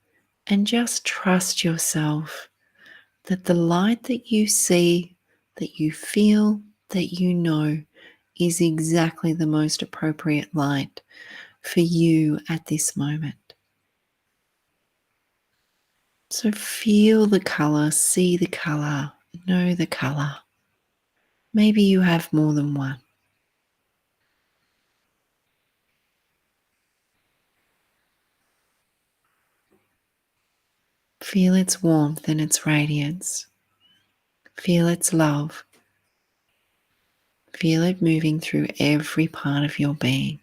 And just trust yourself that the light that you see, that you feel, that you know is exactly the most appropriate light for you at this moment. So feel the color, see the color, know the color. Maybe you have more than one. Feel its warmth and its radiance. Feel its love. Feel it moving through every part of your being.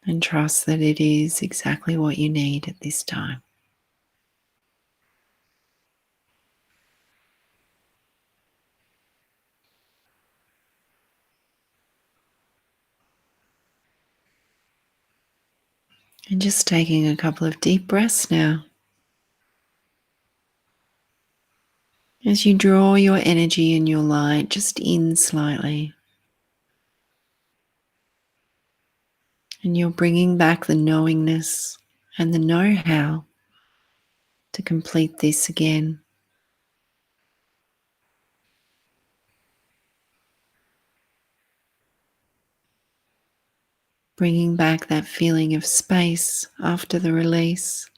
And trust that it is exactly what you need at this time. And just taking a couple of deep breaths now. As you draw your energy and your light just in slightly. And you're bringing back the knowingness and the know-how to complete this again. Bringing back that feeling of space after the release.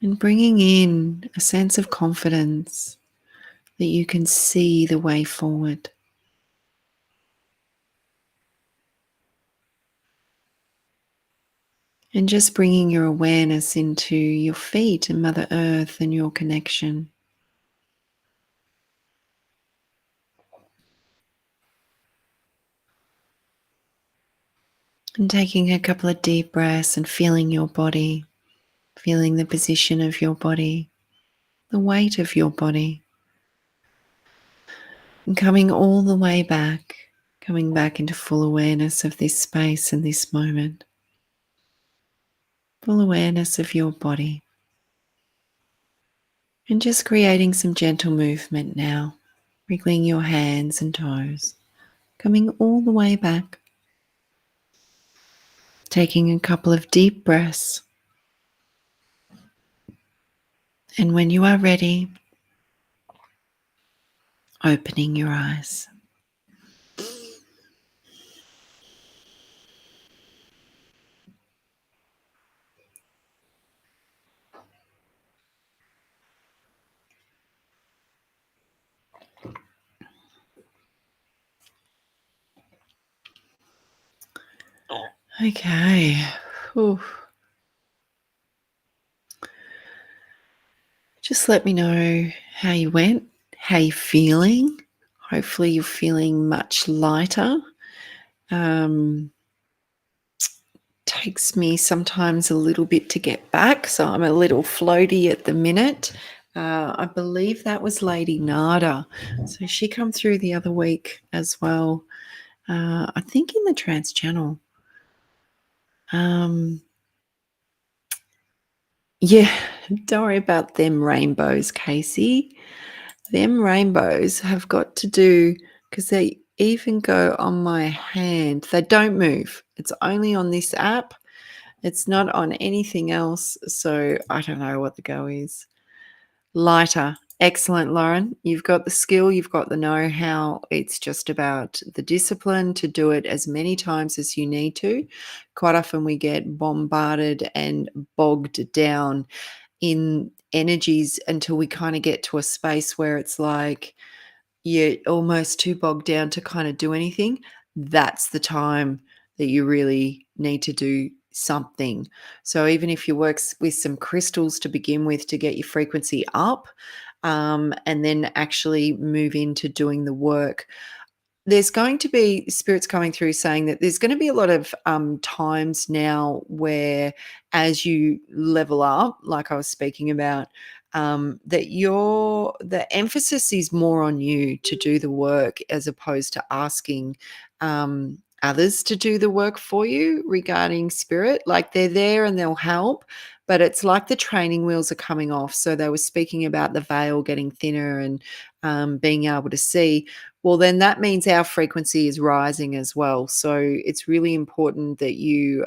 And bringing in a sense of confidence that you can see the way forward. And just bringing your awareness into your feet and Mother Earth and your connection. And taking a couple of deep breaths and feeling your body, feeling the position of your body, the weight of your body. And coming all the way back, coming back into full awareness of this space and this moment. Full awareness of your body. And just creating some gentle movement now, wriggling your hands and toes, coming all the way back. Taking a couple of deep breaths. And when you are ready, opening your eyes. Okay. Whew. Just let me know how you went, how you're feeling. Hopefully you're feeling much lighter. Takes me sometimes a little bit to get back, so I'm a little floaty at the minute. I believe that was Lady Nada. So she come through the other week as well. I think in the Trance channel. Yeah, don't worry about them rainbows, Casey. Them rainbows have got to do, because they even go on my hand. They don't move. It's only on this app. It's not on anything else. So I don't know what the go is. Lighter. Excellent, Lauren. You've got the skill, you've got the know-how. It's just about the discipline to do it as many times as you need to. Quite often we get bombarded and bogged down in energies until we kind of get to a space where it's like you're almost too bogged down to kind of do anything. That's the time that you really need to do something. So even if you work with some crystals to begin with to get your frequency up, and then actually move into doing the work, there's going to be spirits coming through saying that there's going to be a lot of times now where, as you level up, like I was speaking about, that the emphasis is more on you to do the work as opposed to asking others to do the work for you regarding spirit. Like they're there and they'll help, but it's like the training wheels are coming off. So they were speaking about the veil getting thinner and being able to see. Well, then that means our frequency is rising as well. So it's really important that you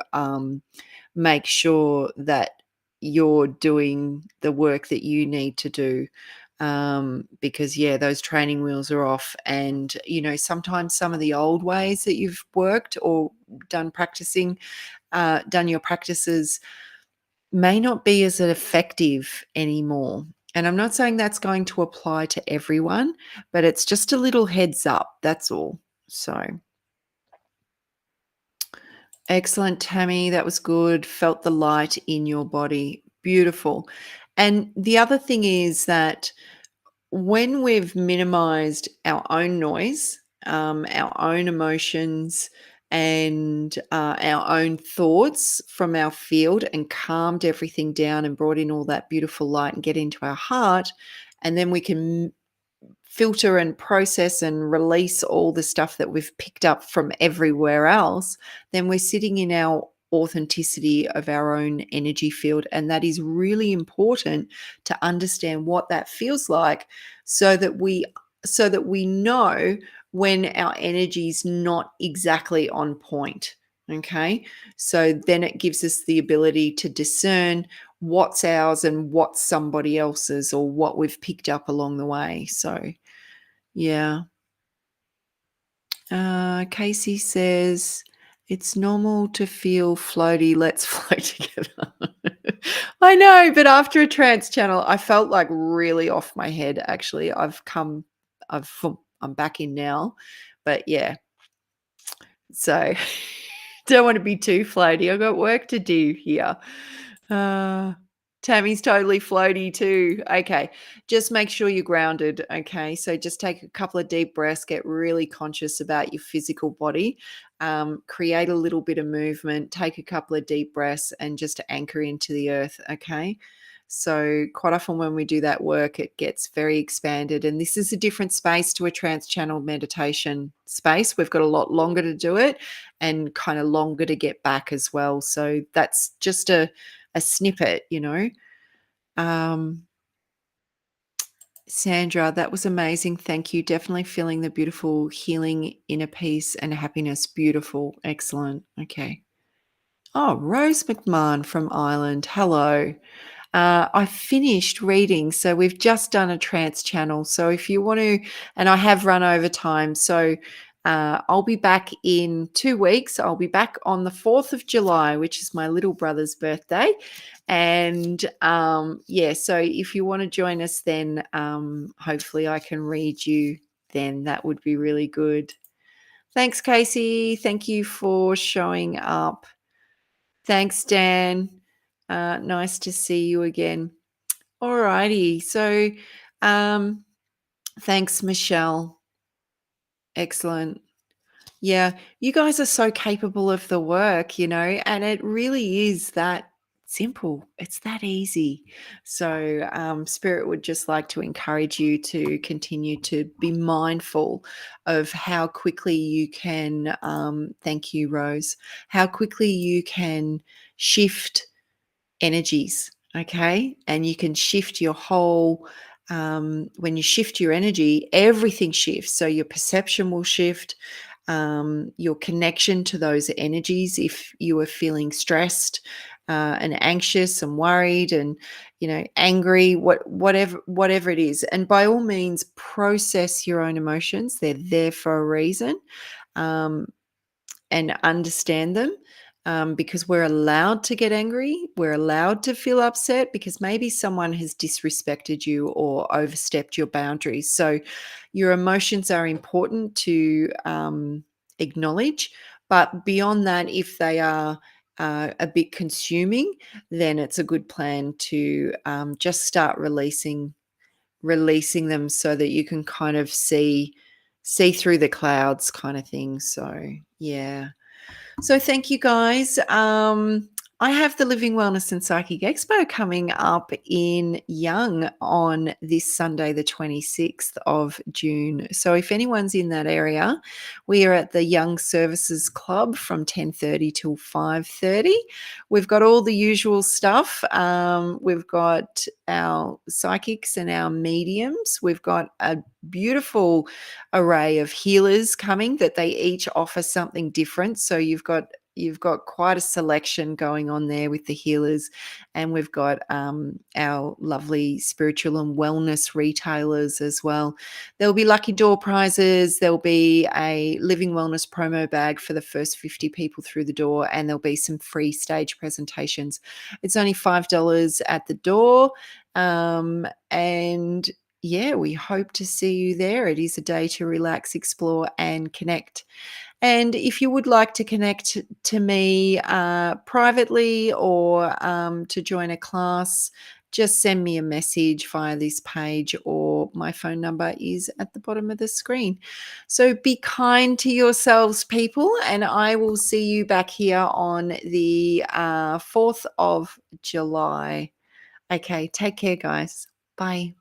make sure that you're doing the work that you need to do. Because those training wheels are off, and sometimes some of the old ways that you've worked or done your practices may not be as effective anymore. And I'm not saying that's going to apply to everyone, but it's just a little heads up. That's all. So excellent, Tammy. That was good. Felt the light in your body. Beautiful. And the other thing is that when we've minimized our own noise, our own emotions, and our own thoughts from our field and calmed everything down and brought in all that beautiful light and get into our heart, and then we can filter and process and release all the stuff that we've picked up from everywhere else, then we're sitting in our authenticity of our own energy field. And that is really important to understand what that feels like so that we know when our energy is not exactly on point. Okay. So then it gives us the ability to discern what's ours and what's somebody else's, or what we've picked up along the way. So yeah. Casey says, it's normal to feel floaty. Let's float together. I know, but after a trance channel, I felt like really off my head, actually. I'm back in now. But yeah, so don't want to be too floaty. I've got work to do here. Tammy's totally floaty too. Okay. Just make sure you're grounded. Okay. So just take a couple of deep breaths, get really conscious about your physical body, create a little bit of movement, take a couple of deep breaths, and just anchor into the earth. Okay. So quite often when we do that work, it gets very expanded. And this is a different space to a trance channel meditation space. We've got a lot longer to do it and kind of longer to get back as well. So that's just a snippet, you know. Um, Sandra, that was amazing. Thank you. Definitely feeling the beautiful healing inner peace and happiness. Beautiful. Excellent. Okay. Oh, Rose McMahon from Ireland. Hello. I finished reading, so we've just done a trance channel. So if you want to, and I have run over time, so I'll be back in 2 weeks. I'll be back on the 4th of July, which is my little brother's birthday. And yeah, so if you want to join us then, hopefully I can read you then. That would be really good. Thanks, Casey. Thank you for showing up. Thanks, Dan. Nice to see you again. All righty. So, um, thanks, Michelle. Excellent. Yeah, you guys are so capable of the work, you know, and it really is that simple. It's that easy. So, Spirit would just like to encourage you to continue to be mindful of how quickly you can, thank you, Rose, how quickly you can shift energies, okay? And you can shift your whole, when you shift your energy, everything shifts. So your perception will shift, your connection to those energies. If you are feeling stressed and anxious and worried and, you know, angry, whatever it is, and by all means process your own emotions. They're there for a reason. Um, and understand them, because we're allowed to get angry. We're allowed to feel upset because maybe someone has disrespected you or overstepped your boundaries. So your emotions are important to acknowledge. But beyond that, if they are a bit consuming, then it's a good plan to just start releasing them so that you can kind of see through the clouds kind of thing. So yeah. So thank you guys. I have the Living Wellness and Psychic Expo coming up in Young on this Sunday, the 26th of June. So if anyone's in that area, we are at the Young Services Club from 10:30 till 5:30. We've got all the usual stuff. We've got our psychics and our mediums. We've got a beautiful array of healers coming that they each offer something different. So you've got quite a selection going on there with the healers, and we've got our lovely spiritual and wellness retailers as well. There'll be lucky door prizes. There'll be a Living Wellness promo bag for the first 50 people through the door, and there'll be some free stage presentations. It's only $5 at the door, and yeah, we hope to see you there. It is a day to relax, explore, and connect. And if you would like to connect to me privately or to join a class, just send me a message via this page, or my phone number is at the bottom of the screen. So be kind to yourselves, people, and I will see you back here on the 4th of July. Okay, take care, guys. Bye.